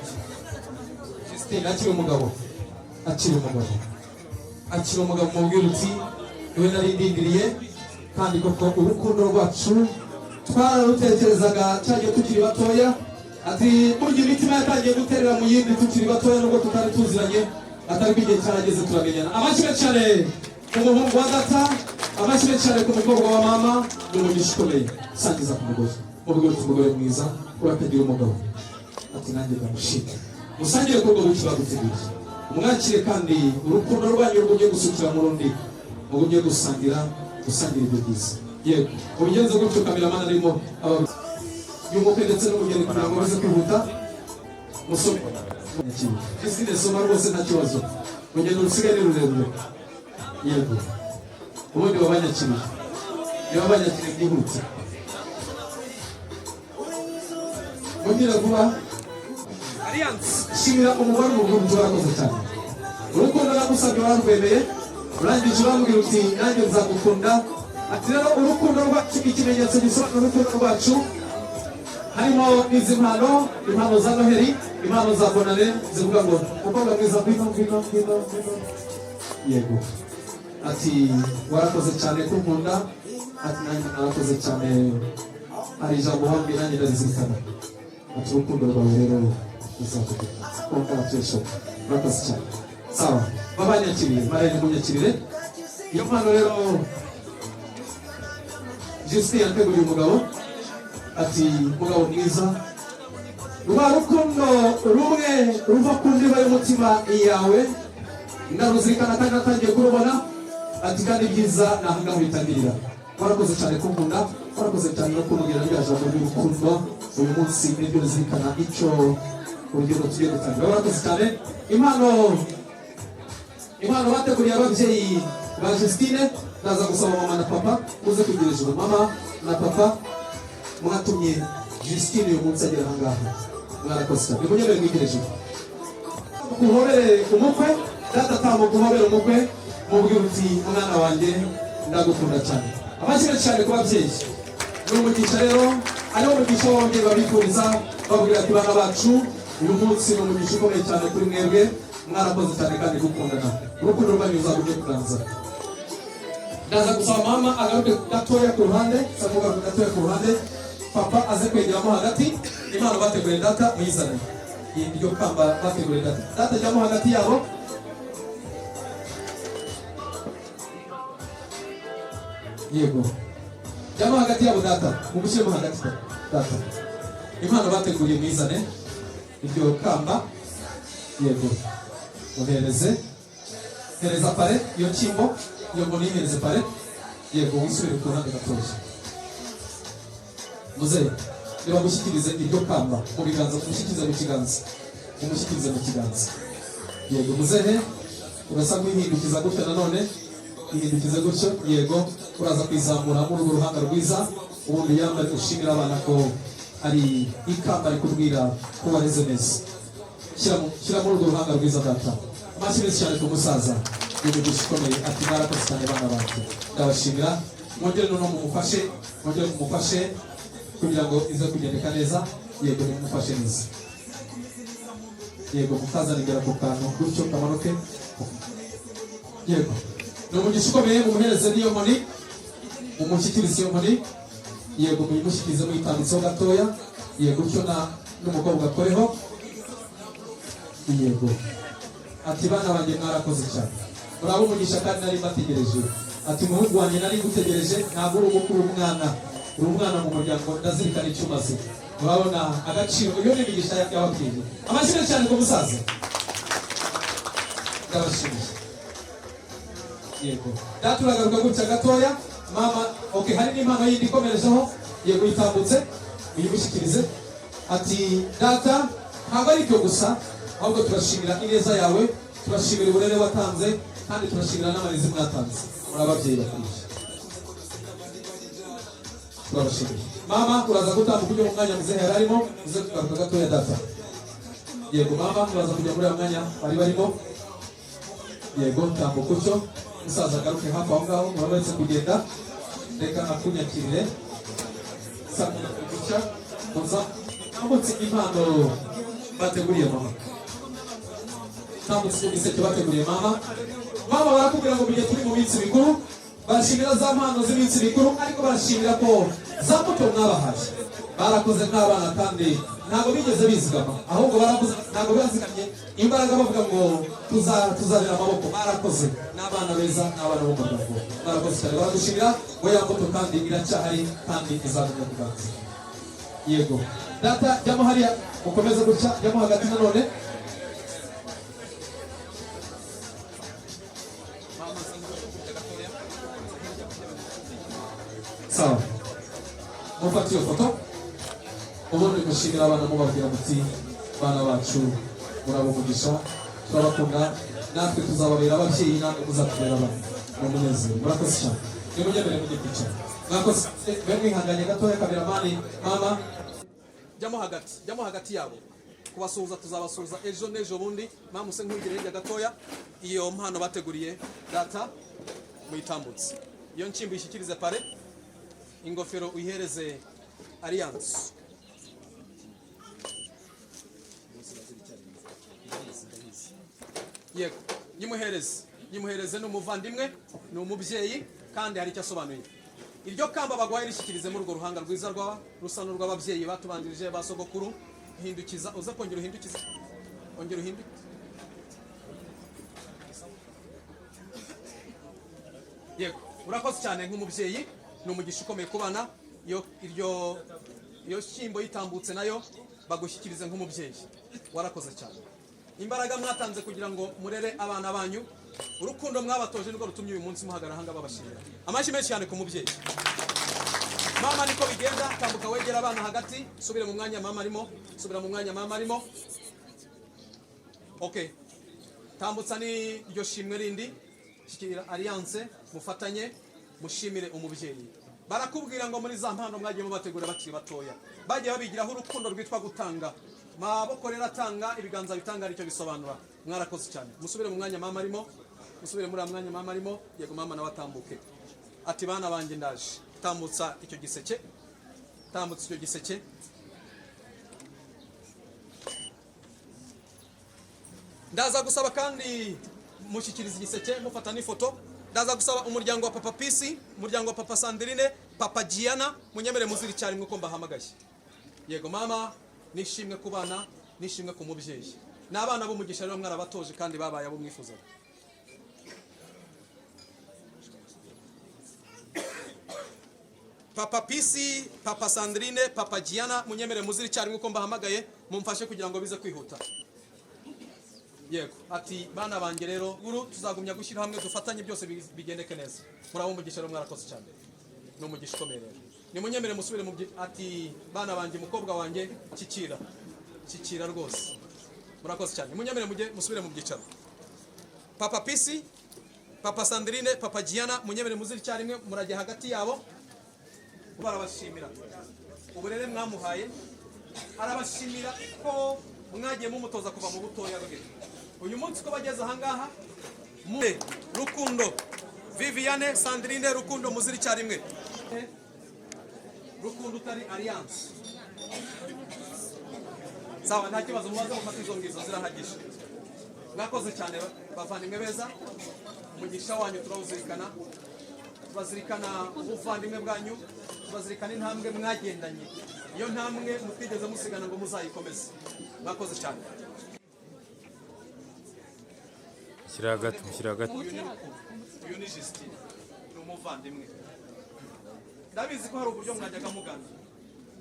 Justine akiri umugabo mubwira uti iwe narindindiriye kandi koko urukundo rwacu twararutekerezaga cyagiye tukiri batoya ati burya imitima yatangiye guterera mu yindi tukiri batoya nubwo tutari tuziranye atari igihe cyarageze turamenyana amashyire cyane ku muhungu wa data amashyire cyane ku mukobwa wa mama n'umugisha ukomeye sangiza ku mugozi mubwira uti umugore mwiza urakagira umugabo ati nanjye ndamushika musangire kurwo buki baguteguriye umwakire kandi urukundo rwanyu rwugiye gusukira mu rundi mugiye gusangira ibyo byiza yego ubigenze gutyo kameramana arimo y'umukwe ndetse n'umugeni kugira ngo baze kwihuta musome Justine soma rwose nta kibazo urugendo rusigaye ni rurerure yego ubundi wabanyakiriye byihutse mugira vuba shimira umubare mukuru turakoze cyane urukundo nagusabye warwemeye urangije urambwira uti nanjye nzagukunda ati rero urukundo rwacu ikimenyetso gisobanura urukundo rwacu harimo izi impano za Noheli impano za Bonane zivuga ngo umukobwa mwiza ngwino yego ati warakoze cyane kunkunda ati nanjye narakoze cyane hari ijambo wambwiye nanjye ndarizirikana ati urukundo rwawe rero murakoze cyane sawa babanyakiriye marene munyakirire iyo mpano rero Justine yateguriye umugabo ati mugabo mwiza rwa rukundo rumwe ruva ku ndiba y'umutima yawe ndaruzirikana kandi natangiye kurubona ati kandi byiza nahanga muhitangirira. Warakoze cyane kunkunda, warakoze cyane no kumubwira rya jambo ry'urukundo uyu munsi nibyo ruzirikana icyo urugendo tugiye gutangira. Warakoze cyane. Impano bateguriye ababyeyi ba Justine, ndaza gusaba mama na papa muze kugira ijuru. Mama na papa mwatumye Justine uyu munsi agera ahangaha, mwarakoze cyane. Nimunyemere mwigire ijuru. Guhobere umukwe, data tamu guhobere umukwe, mubwira uti mwana wanjye ndagukunda cyane. Abashyira cyane ku babyeyi ni umugisha rero, ariwo mugisha w'ababyeyi babifuriza babwira ati bana bacu uyu munsi ni umugisha ukomeye cyane kuri mwebwe, mwarakoze cyane kandi gukundana, urukundo rwanyu ruzagumye kuganza. Ndaza gusaba mama agaruke gatoya ku ruhande, samuga gatoya ku ruhande, papa aze kwegeramo hagati. Impano bateguriye data muyizane, iryo kamba bateguriye data, data ajyamo hagati yabo. Yego, jyamo hagati yabo data, mumushyiremo hagati data. Impano bateguriye muyizane, iryo kamba. Yego, uhereze, hereza pare iyo nshyimbo, iyo ngo nihereze pare. Yego, wisubire ku ruhande gatoya. Muzehe, reba gushyikirize iryo kamba mu biganza, umushyikirize mu kiganza, umushyikirize mu kiganza. Yego, muzehe, urasa nk'uhindukiza gutya nanone, ihindukize gutyo. Yego, uraza kwizamura muri urwo ruhanga rwiza, ubundi yambare ushimira abana ko ari ikamba rikubwira ko bareze neza. Shyira muri urwo ruhanga rwiza data. Amashyi menshi cyane ku musaza, umugisha ukomeye. Ati mwarakoze cyane bana banjye, ndabashimira. Mwongere noneho mumufashe, mwongere mumufashe kugira ngo ize kugendeka neza. Yego, mumufashe neza. Yego, mukazanigera ku kantu gutyo kamanuke. Yego, ni umugisha ukomeye. Mumuhereze n'iyo nkoni, mumushyikirize iyo nkoni. Yego, muyimushyikirize muyitambitseho gatoya. Yego, gutyo n'umukobwa akoreho. Yego, ati bana banjye mwarakoze cyane, muraba umugisha kandi nari mbategereje. Ati umuhungu wanjye nari gutegereje, ntabwo uri umukuru umwana, uri umwana mu muryango, ndazirikana icyo umaze. Murabona agaciro, iyo ni imigisha y'ababyeyi. Amashyi cyane ku musaza, ndabashimiye. Yego, data uragaruka gutya gatoya. Mama, okay, hari n'impano yindi ikomerejeho. Yego, yitambutse uyimushyikirize. Ati data, ntabwo ari ibyo gusa, ahubwo turashimira ineza yawe, turashimira uburere watanze, kandi turashimira n'amarezi mwatanze. Muri ababyeyi bakwiye, turabashimira. Mama, uraza gutambuka ujya mu mwanya muzehe yari arimo, uze kugaruka gatoya data. Yego, mama, uraza kujya muri uwo mwanya bari barimo. Yego, tambuka utyo, musaza agaruke hafi aho ngaho. Murabaretse kugenda, reka akunyakirire. Samura gutya, muza tambutse impano bateguriye mama. Tambutse imiseke bateguriye mama. Mama barakubwira ngo bigiye turi mu minsi mikuru, barashimira za mpano z'iminsi mikuru, ariko barashimira ko za mbuto mwabahaye. Barakoze nk'abana kandi ntabwo bigeze bizigama, ahubwo barakoze, ntabwo bazigamye imbaraga bavuga ngo tuzabera amaboko. Barakoze, n'abana beza, n'abana bo mu muryango. Barakoze cyane, baradushimira ngo ya mbuto kandi iracyahari kandi izagumya kuganza. Yego, data jyamo hariya, ukomeze gutya, jyamo hagati nanone. Sawa, mufate iyo foto, ubundi mushimira abana mubabwira muti bana bacu muraba umugisha, turabakunda, natwe tuzababera ababyeyi, namwe muzatubera abana mu munezero. Murakoze cyane, nimunyemere mujye kwicara. Mwakoze, mwe mwihanganye gatoya kameramani. Mama, jyamo hagati yabo, kubasuhuza tuzabasuhuza ejo n'ejo bundi. Mama use nk'ugire hirya gatoya. Iyo mpano bateguriye data muyitambutse, iyo nshyimbo ishyikirize pare, ingofero uyihereze Alliance. Yego, nyimuhereze n'umuvandimwe, ni umubyeyi kandi hari icyo asobanuye. Iryo kamba bagwaye rishyikirize muri urwo ruhanga rwiza rusa n'urw'ababyeyi batubandirije ba sogokuru. Hindukiza, uze kongera uhindukize, ongera uhinduke. Yego, urakoze cyane nk'umubyeyi, ni umugisha ukomeye kubana. Iyo shyimbo yitambutse nayo bagushyikirize nk'umubyeyi. Warakoze cyane. Imbaraga mwatanze kugira ngo murere abana banyu, urukundo mwabatoje nirwo rutumye uyu munsi muhagara hanga babashimira. Amashyi menshi cyane ku mubyeyi. Mama niko bigenda, tambuka wegera abana hagati, subire mu mwanya mama arimo, subira mu mwanya mama arimo. Okay. Tambutsa ni iryo shimwe rindi, shikira alliance, mufatanye, mushimire umubyeyi. Barakubwira ngo muri za mpano mwagiye mubategura bakiri batoya. Bagiye babigiraho urukundo rwitwa gutanga. Maboko rero atanga, ibiganza bitanga aricyo bisobanura. Mwarakoze cyane. Musubire mu mwanya mama arimo, musubire muri mwanya mama arimo, yego mama nawe atambuke. Ati bana banjye ndaje. Tambutsa icyo giseke. Tambutsa icyo giseke. Ndaza gusaba kandi mushyikiriza igiseke mufata n'ifoto. Ndaza gusaba umuryango wa Papa Pisi, umuryango wa Papa Sandrine, Papa Giana, munyemere muziri cyari mwe ko mbahamagaye. Yego mama, nishimwe ku bana, nishimwe ku mubyeyi. N'abana b'umugisha rero mwarabatoje kandi babaye abo mwifuza. Papa Pisi, Papa Sandrine, Papa Giana, munyemere muziri cyari mwe ko mbahamagaye, mumfashe kugira ngo bize kwihuta. Yego, ati bana banjye rero guru tuzagumya gushyira hamwe dufatanye byose bigendeke neza. Murabo umugisha rero mwarakoze cyane. No mugisha ukomeye rero. Ni munyemere musubire mu ati bana banjye mukobwa wanjye kikira. Kikira rwose. Murakoze cyane. Munyemere mujye musubire mu byicaro. Papa Pisi, Papa Sandrine, Papa Giana, munyemere muziri cyarimwe murajye hagati yabo. Barabashimira. Uburere mwamuhaye arabashimira ko mwagiye mumutoza kuva mu butoya bwe. Uyu munsi ko bageze ahangaha mure Rukundo Viviane Sandrine Rukundo muziri cyarimwe. Rukundo utari alliance. Sawa nta kibazo mubaze mu matizo ngizo zirahagisha. Mwakoze cyane bavandimwe beza. Umugisha wanyu turawuzirikana. Tubazirikana ubuvandimwe bwanyu. Tubazirikana intambwe mwagendanye. Iyo ntambwe mutigeze musigana ngo muzayikomeze. Mwakoze cyane. Mushyira hagati. Uyu ni Justine. Ni umuvandimwe. Ndabizi ko hari uburyo mwajyaga mugana.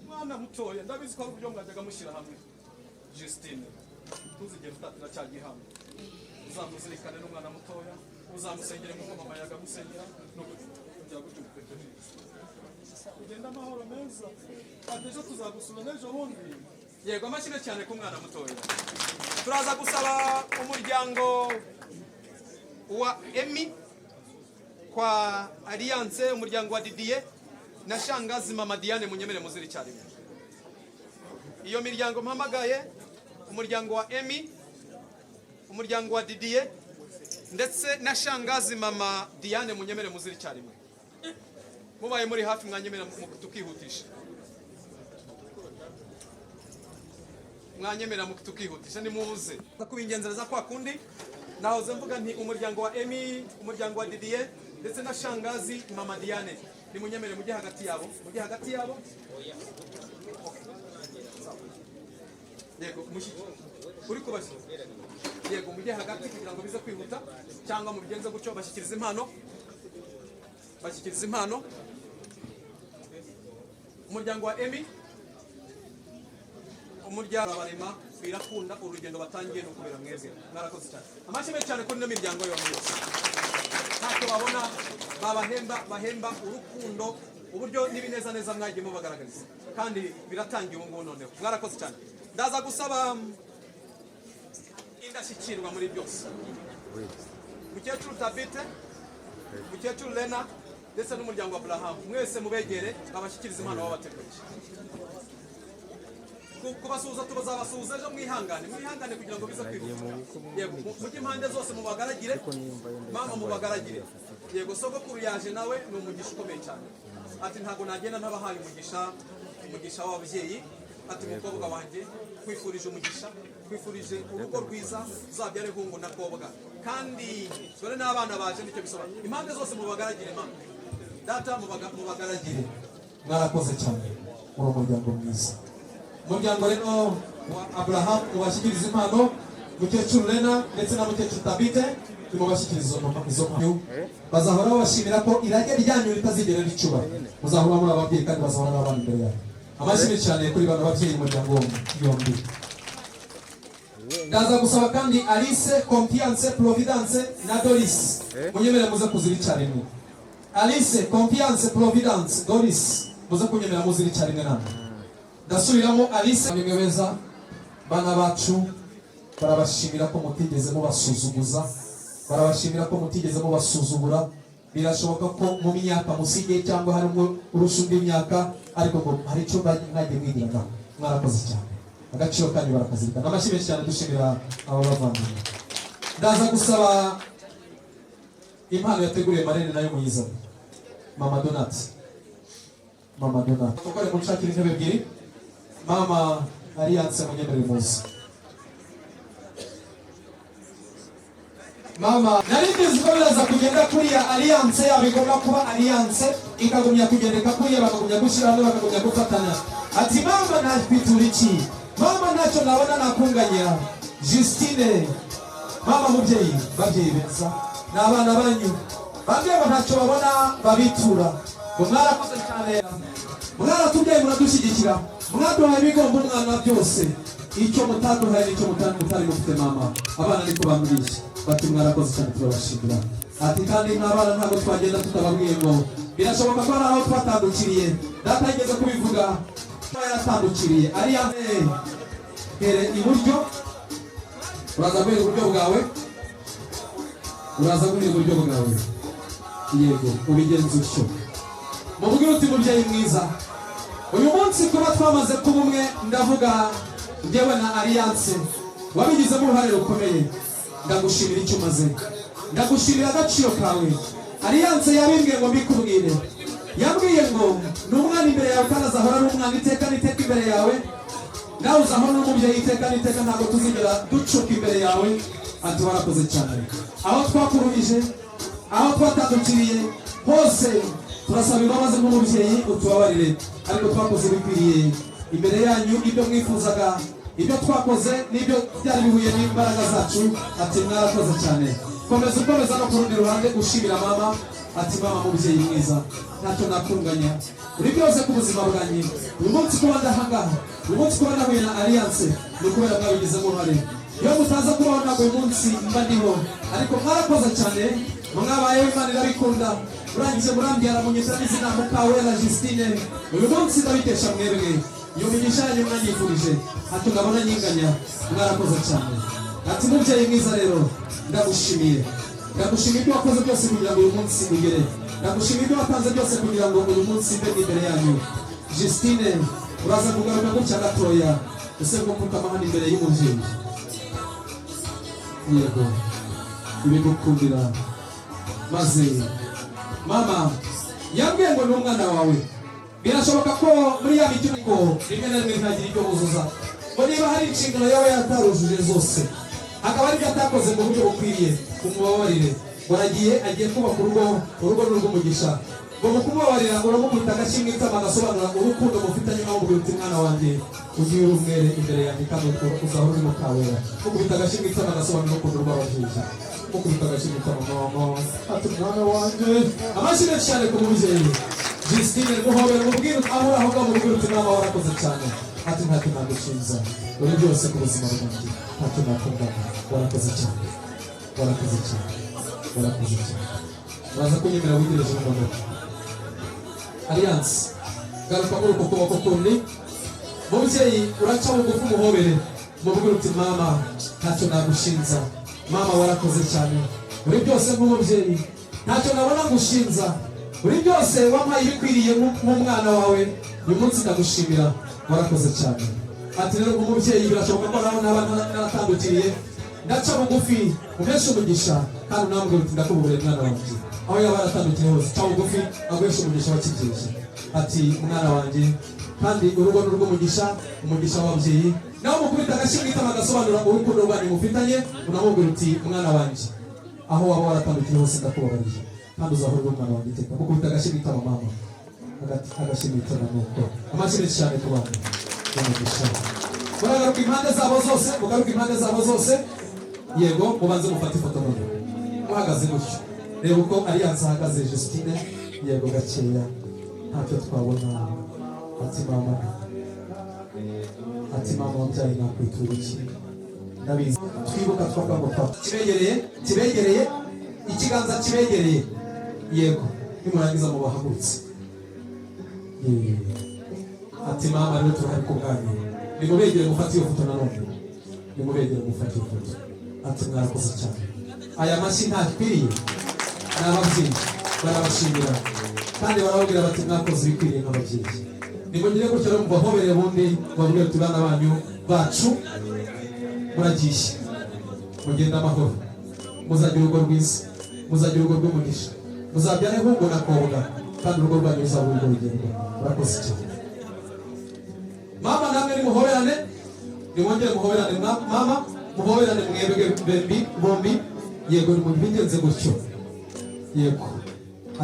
Mwana mutoya, ndabizi ko hari uburyo mwajyaga mushyira hamwe. Justine. Tuzigera tutatira cyagiye hamwe. Uzamuzirikane n'umwana mutoya, uzamusengere nk'uko mama yaga musengera no kujya gutuka. Ugenda amahoro meza. Adejo tuzagusura n'ejo bundi. Yego amashyi cyane ku mwana mutoya. Turaza gusaba umuryango wa Emi kwa Alliance, umuryango wa Didier na shangazi mama Diane munyemere muziri cyarimo. Iyo miryango mpamagaye umuryango wa Emi, umuryango wa Didier ndetse na shangazi mama Diane munyemere muziri cyarimo. Mubaye muri hafi mwanyemera tukihutisha. Mwanyemera tukihutisha ni muze. Kubingenzereza kwa kundi nahoze mvuga nti umuryango wa Emi, umuryango wa Didier ndetse na shangazi mama Diane ni munyemere mujye hagati yabo. Mujye hagati yabo. Yego mushiki. Uri kubashyi. Yego mujye hagati kugira ngo bize kwihuta cyangwa mubigenze gutyo bashyikiriza impano. Bashyikiriza impano. Umuryango wa Emi, umuryango abarema birakunda urugendo batangiye no kubera mwebwe. Mwarakoze cyane. Amashyi cyane kuri no miryango yombi. Ntacyo babona bahemba urukundo uburyo n'ibineza neza mwagiye mubagaragariza kandi biratangiye ubu ngubu noneho. Mwarakoze cyane. Ndaza gusaba indashyikirwa muri byose. Mukecuru Tabite, mukecuru Lena ndetse n'umuryango wa Abraham mwese mubegere abashyikiriza impano babateguye. Kubasuhuza tubazabasuhuza ejo mwihangane kugira ngo bize kwihuta. Yego mujye impande zose mubagaragire, mama mubagaragire. Yego sogokuru yaje nawe ni umugisha ukomeye cyane. Ati ntago nagenda ntabahaye umugisha w'ababyeyi. Ati mukobwa wanjye kwifurije umugisha, kwifurije urugo rwiza, uzabyare hungu na kobwa. Kandi dore n'abana baje nicyo bisobanura. Impande zose mubagaragire mama. Data mubagaragire. Mwarakoze cyane uri umuryango mwiza. Umuryango rero wa Abraham ubashyikiriza impano, mukecuru Lena ndetse na mukecuru Tabite mubashyikiriza izo mpano. Bazahora babashimira ko irage ryanyu ritazigera ricuba. Muzahora muri ababyeyi kandi bazahora n'abana imbere yanyu. amashyi cyane kuri bano babyeyi umuryango yombi. Ndaza gusaba kandi Alice, Confiance, Providence na Doris munyemera muze kuzira rimwe. Alice, Confiance, Providence, Doris muze kunyemera muzira rimwe namwe. Ndasubiramo Alice mwebeza bana bacu barabashimira ko mutigeze mubasuzuguza, barabashimira ko mutigeze mubasuzugura. Birashoboka ko mu myaka musige cyangwa harimo urusha undi myaka, ariko ngo hari icyo mwagiye mwigirana. Mwarakoze cyane, agaciro kanyu barakazirikana. Amashyi menshi cyane dushimira abo bavandimwe. Ndaza gusaba impano yateguriye Marene nayo muyiza. Mama Donati, Mama Donati tukore mushakira intebe ebyiri. Mama Alliance munyemere muzi. Mama naribizi ko biraza kugenda kuri ya Alliance yabigomba kuba Alliance ikagumya kugendeka kuri ya bakagumya gushira hamwe bakagumya gufatanya. Ati mama ntakwitura iki, mama ntacyo nabona nakunganya. Justine, mama mubyeyi, babyeyi beza n'abana banyu bamwe ntacyo babona babitura. Mwarakoze cyane, mwaratubyaye muradushyigikira, mwaduhaye ibigomba umwana byose. Icyo mutaduhaye nicyo mutari mufite mama. Abana niko bambwiye bati mwarakoze cyane turabashimira. Ati kandi n'abana ntabwo twagenda tutababwiye ngo birashoboka ko hari aho twatandukiriye. Data yigeze kubivuga ko yaratandukiriye. Alliance here iburyo, uraza guhera iburyo bwawe, uraza guhera iburyo bwawe. Yego ubigenza utyo. Mubwire uti mubyeyi mwiza, uyu munsi kuba twamaze kuba umwe, ndavuga njyewe na Alliance wabigizemo uruhare rukomeye. Ndagushimira icyo umaze, ndagushimira agaciro kawe. Alliance yabimbwiye ngo mbikubwire, yambwiye ngo n'umwana imbere yawe kandi azahora ari umwana iteka n'iteka imbere yawe. Nawe uzahora n'umubyeyi iteka n'iteka, ntabwo tuzigera ducuka imbere yawe. Ati warakoze cyane, aho twakuruhije, aho twatandukiriye hose turasaba imbabazi nk'umubyeyi utubabarire, ariko twakoze bikwiriye imbere yanyu. Ibyo mwifuzaga, ibyo twakoze n'ibyo byari bihuye n'imbaraga zacu. Ati mwarakoze cyane. Komeza no ku rundi ruhande ushimira mama. Ati mama mubyeyi mwiza, ntacyo nakunganya, uri byose ku buzima bwanjye. Uyu munsi kuba ndahangaha, uyu munsi kuba nahuye na Alliance ni ukubera mwabigizemo uruhare. Iyo mutaza kubaho ntabwo uyu munsi mba ndiho, ariko mwarakoze cyane. Mwabayeho, Imana irabikunda. Urangije murambyara munyita n'izina Mukawera Justine. Uyu munsi ndabikesha mwebwe. Iyo migisha yanyu mwanyifurije ntacyo ngabona nyinganya. Mwarakoze cyane. Ati mubyeyi mwiza rero ndagushimiye, ndagushimiye ibyo wakoze byose kugira ngo uyu munsi ugere. Ndagushimiye ibyo watanze byose kugira ngo uyu munsi mbe imbere yanyu. Justine, uraza kugaruka gutya gatoya use gupfukama hano imbere y'umubyeyi. Yego ibigukundira. Maze mama yambwiye ngo n'umwana wawe birashoboka ko muri ya mikino ko rimwe na rimwe ntagira ibyo buzuza, ngo niba hari inshingano yawe yatarujuje zose, akaba aribyo atakoze mu buryo bukwiriye, umubabarire. Agiye kubaka urugo n'urw'umugisha, ngo mu kumubabarira uramukubita agashyi mu itama agasobanura urukundo mufitanye nawe. Umubwira uti mwana wanjye ugiye urumwere imbere yanjye kandi uzahora uri Mukawera. Mukubita agashyi mu itama agasobanura urukundo rw'ababyeyi. Mukubita agashyi mu itama mama. Ati mwana wanjye. Amashyi menshi cyane ku mubyeyi. Justine muhobera umubwire aho uraho ngaho, umubwire uti mama warakoze cyane. Ati ntacyo nagushinza, uri byose ku buzima bwanjye, ntacyo nakungana. Warakoze cyane, warakoze cyane, warakoze cyane. Uraza kunyemera witegereje n'imodoka. Alliance garuka muri uko kuboko kundi. Mubyeyi uraca bugufi umuhobere, umubwire uti mama ntacyo nagushinza, mama warakoze cyane, uri byose nk'umubyeyi, ntacyo nabona ngushinza, uri byose wampaye ibikwiriye nk'umwana wawe. Uyu munsi ndagushimira, warakoze cyane. Ati rero umubyeyi birashoboka ko nawe naba naratandukiriye, ndaca bugufi umeshe umugisha kandi unambwira uti ndakububure mwana wanjye. Aho yaba yaratandukiriye hose ca bugufi agweshe umugisha wakibyeje. Ati mwana wanjye, kandi urugo n'urw'umugisha, umugisha w'ababyeyi. Nawe mukubita agashyi mu itama agasobanura urukundo rwanyu mufitanye, unamubwira uti mwana wanjye, aho waba waratandukiriye hose ndakubabariye kandi uzahora uri umwana wanjye iteka. Mukubita agashyi mu itama mama, agashyi mu itama nuko. Amashyi menshi cyane ku bana umugisha. Muragaruka impande zabo zose, mugaruka impande zabo zose. Yego mubanze mufate ifoto none muhagaze gutyo. Reba uko Alliance ahagaze. Justine yego gakeya ntacyo twabona. Ati mama ati mama wabyaye nakwitura iki ndabizi twibuka twavuga ngo papa kibegereye ikiganza kibegereye yego nimurangiza mu bahagurutse ati mama rero turahari kuganira nimubegere mufate iyo foto nanone nimubegere mufate iyo foto ati mwarakoze cyane aya mashyi ntakwiriye n'ababyeyi barabashimira kandi barababwira bati mwakoze ibikwiriye nk'ababyeyi nimugire gutyo rero mubahobereye ubundi babwire tuti bana banyu bacu muragiye mugende amahoro muzagira urugo rwiza muzagira urugo rw'umugisha muzabyare ahubwo nakobwa kandi urugo rwanyu ruzaba urugo rugendwa murakoze cyane mama namwe nimuhoberane nimwongere muhoberane mama muhoberane mwebwe bombi yego nimubigenze gutyo yego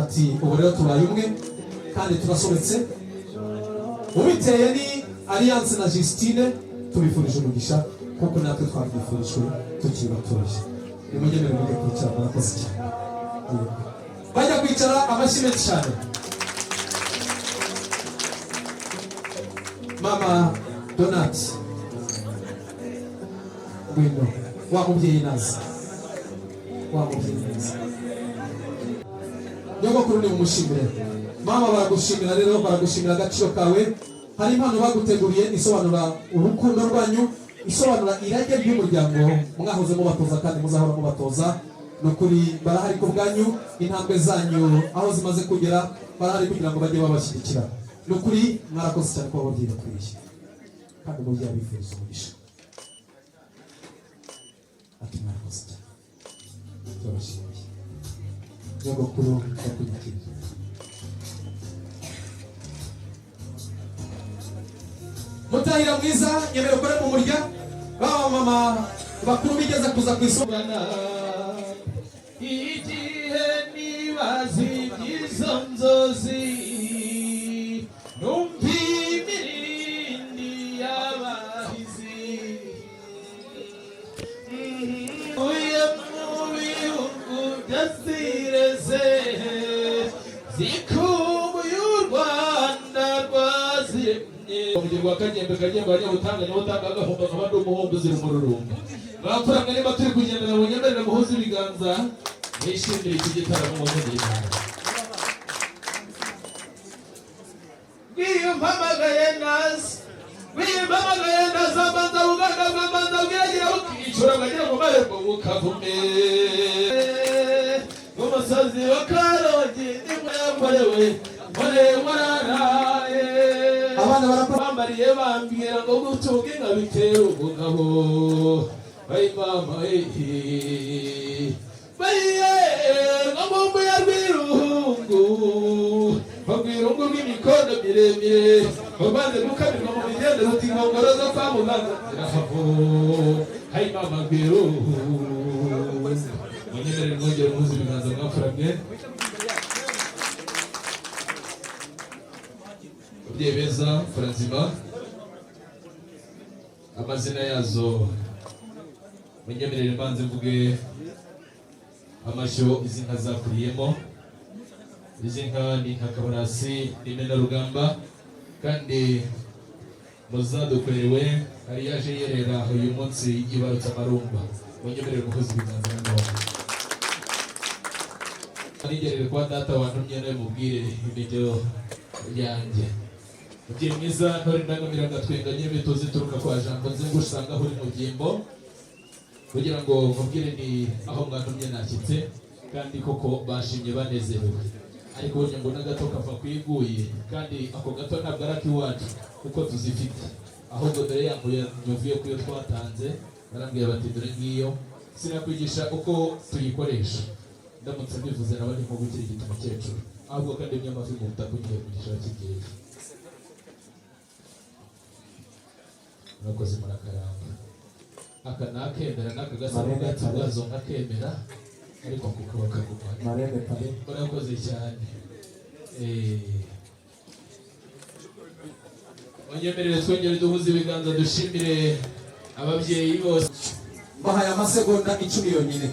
ati ubu rero tubaye umwe kandi turasobetse ubiteye ni Alliance na Justine tubifurije umugisha kuko natwe twabyifurijwe tukiri batoya nimugenere mujye kwicara murakoze cyane bajya kwicara amashyi menshi cyane mama Donat ngwino wa mubyeyi naza nyogokuru ni umushimire mama baragushimira rero baragushimira agaciro kawe hari impano baguteguriye isobanura urukundo rwanyu isobanura irage ry'umuryango mwahoze mubatoza kandi muzahora mubatoza nukuri barahari ku bwanyu intambwe zanyu aho zimaze kugera barahari kugira ngo bajye babashyigikira nukuri mwarakoze cyane kuba babyeyi bakwiriye kandi mubyeyi abifuriza umugisha ati mwarakoze cyane turabashimiye nyogokuru bakunyakira mutahira mwiza nyemero kore mu murya baba mama bakuru bigeze kuza ku isonga igihe nibazi iby'izo nzozi numva imirindi y'abahizi uye mu bihugu byazireze zikumbuye u Rwanda rwaziremye umugirwa kanyembe bajya gutanga niho utanga agahomba nk'abandi umuhombo ziri umururumba bapfura niba turi kugendera mu nyemerere muhuze ibiganza mwishimire iki gitaramo mu nyemerere wiyumpamagaye naza abanza buganda bw'abanza bwiragira bukicura bagira ngo marembo bukavume umusozi wa Karongi nimwe yakorewe mpore wararaye abana bambariye bambwira ngo gutunga inka bitera umugabo bayi mama bayiye ngombo ya rwirungu bagwirungu rw'imikono miremire babanze gukamirwa mu bigende ruti inkongoro zo kwa muganga zirahavo hayi mama rwirungu munyemerere mwongere muhuze ibiganza mwafuramye ababyeyi beza mfura nzima amazina yazo munyemerere mbanze mvuge amashyo izi nka zakuriyemo izi nka ni nka Kabarasi n'Imenarugamba kandi muzadukorewe ari yaje yerera uyu munsi yibarutse amarumba munyemerere muhuze ibiganza n'amaboko nigerere kwa data wantumye nawe mubwire imijyo yanjye mubyeyi mwiza ntore ndangamira ngatwenganye imbuto zituruka kwa jambo nze ngusanga aho uri mu byimbo kugira ngo mubwire ni aho mwantumye nashyitse kandi koko bashimye banezerewe ariko burya ngo n'agato kava kwiguye kandi ako gato ntabwo ari akiwacu kuko tuzifite ahubwo dore yangu yavuye ku yo twatanze barambwira bati dore ngiyo sinakwigisha uko tuyikoresha ndamutse mbivuze naba ndimo gukira igituma umukecuru ahubwo kandi myamafi mu butaka ugiye kugisha bakibyeyi murakoze murakaramba aka nakemera n'aka gasa n'ubwatsi bwazo nkakemera ariko kuko bakagumana murakoze cyane onyemerere twongere duhuze ibiganza dushimire ababyeyi bose bahaye amasegonda 10 yonyine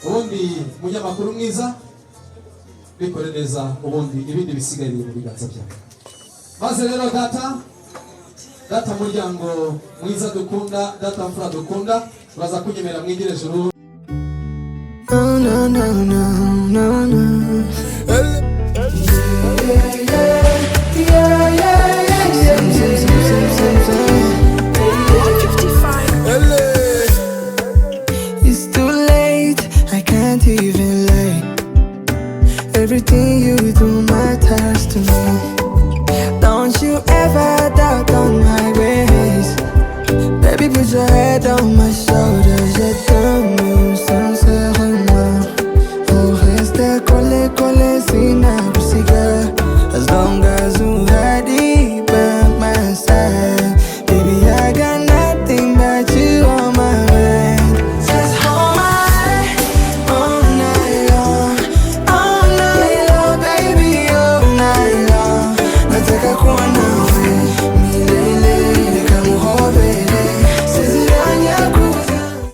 ubundi munyamakuru mwiza bikore neza ubundi ibindi bisigaye mu biganza byawe maze rero data data muryango mwiza dukunda, data mfura dukunda, uraza kunyemera mwigire juru. No, no, no, no, no, no.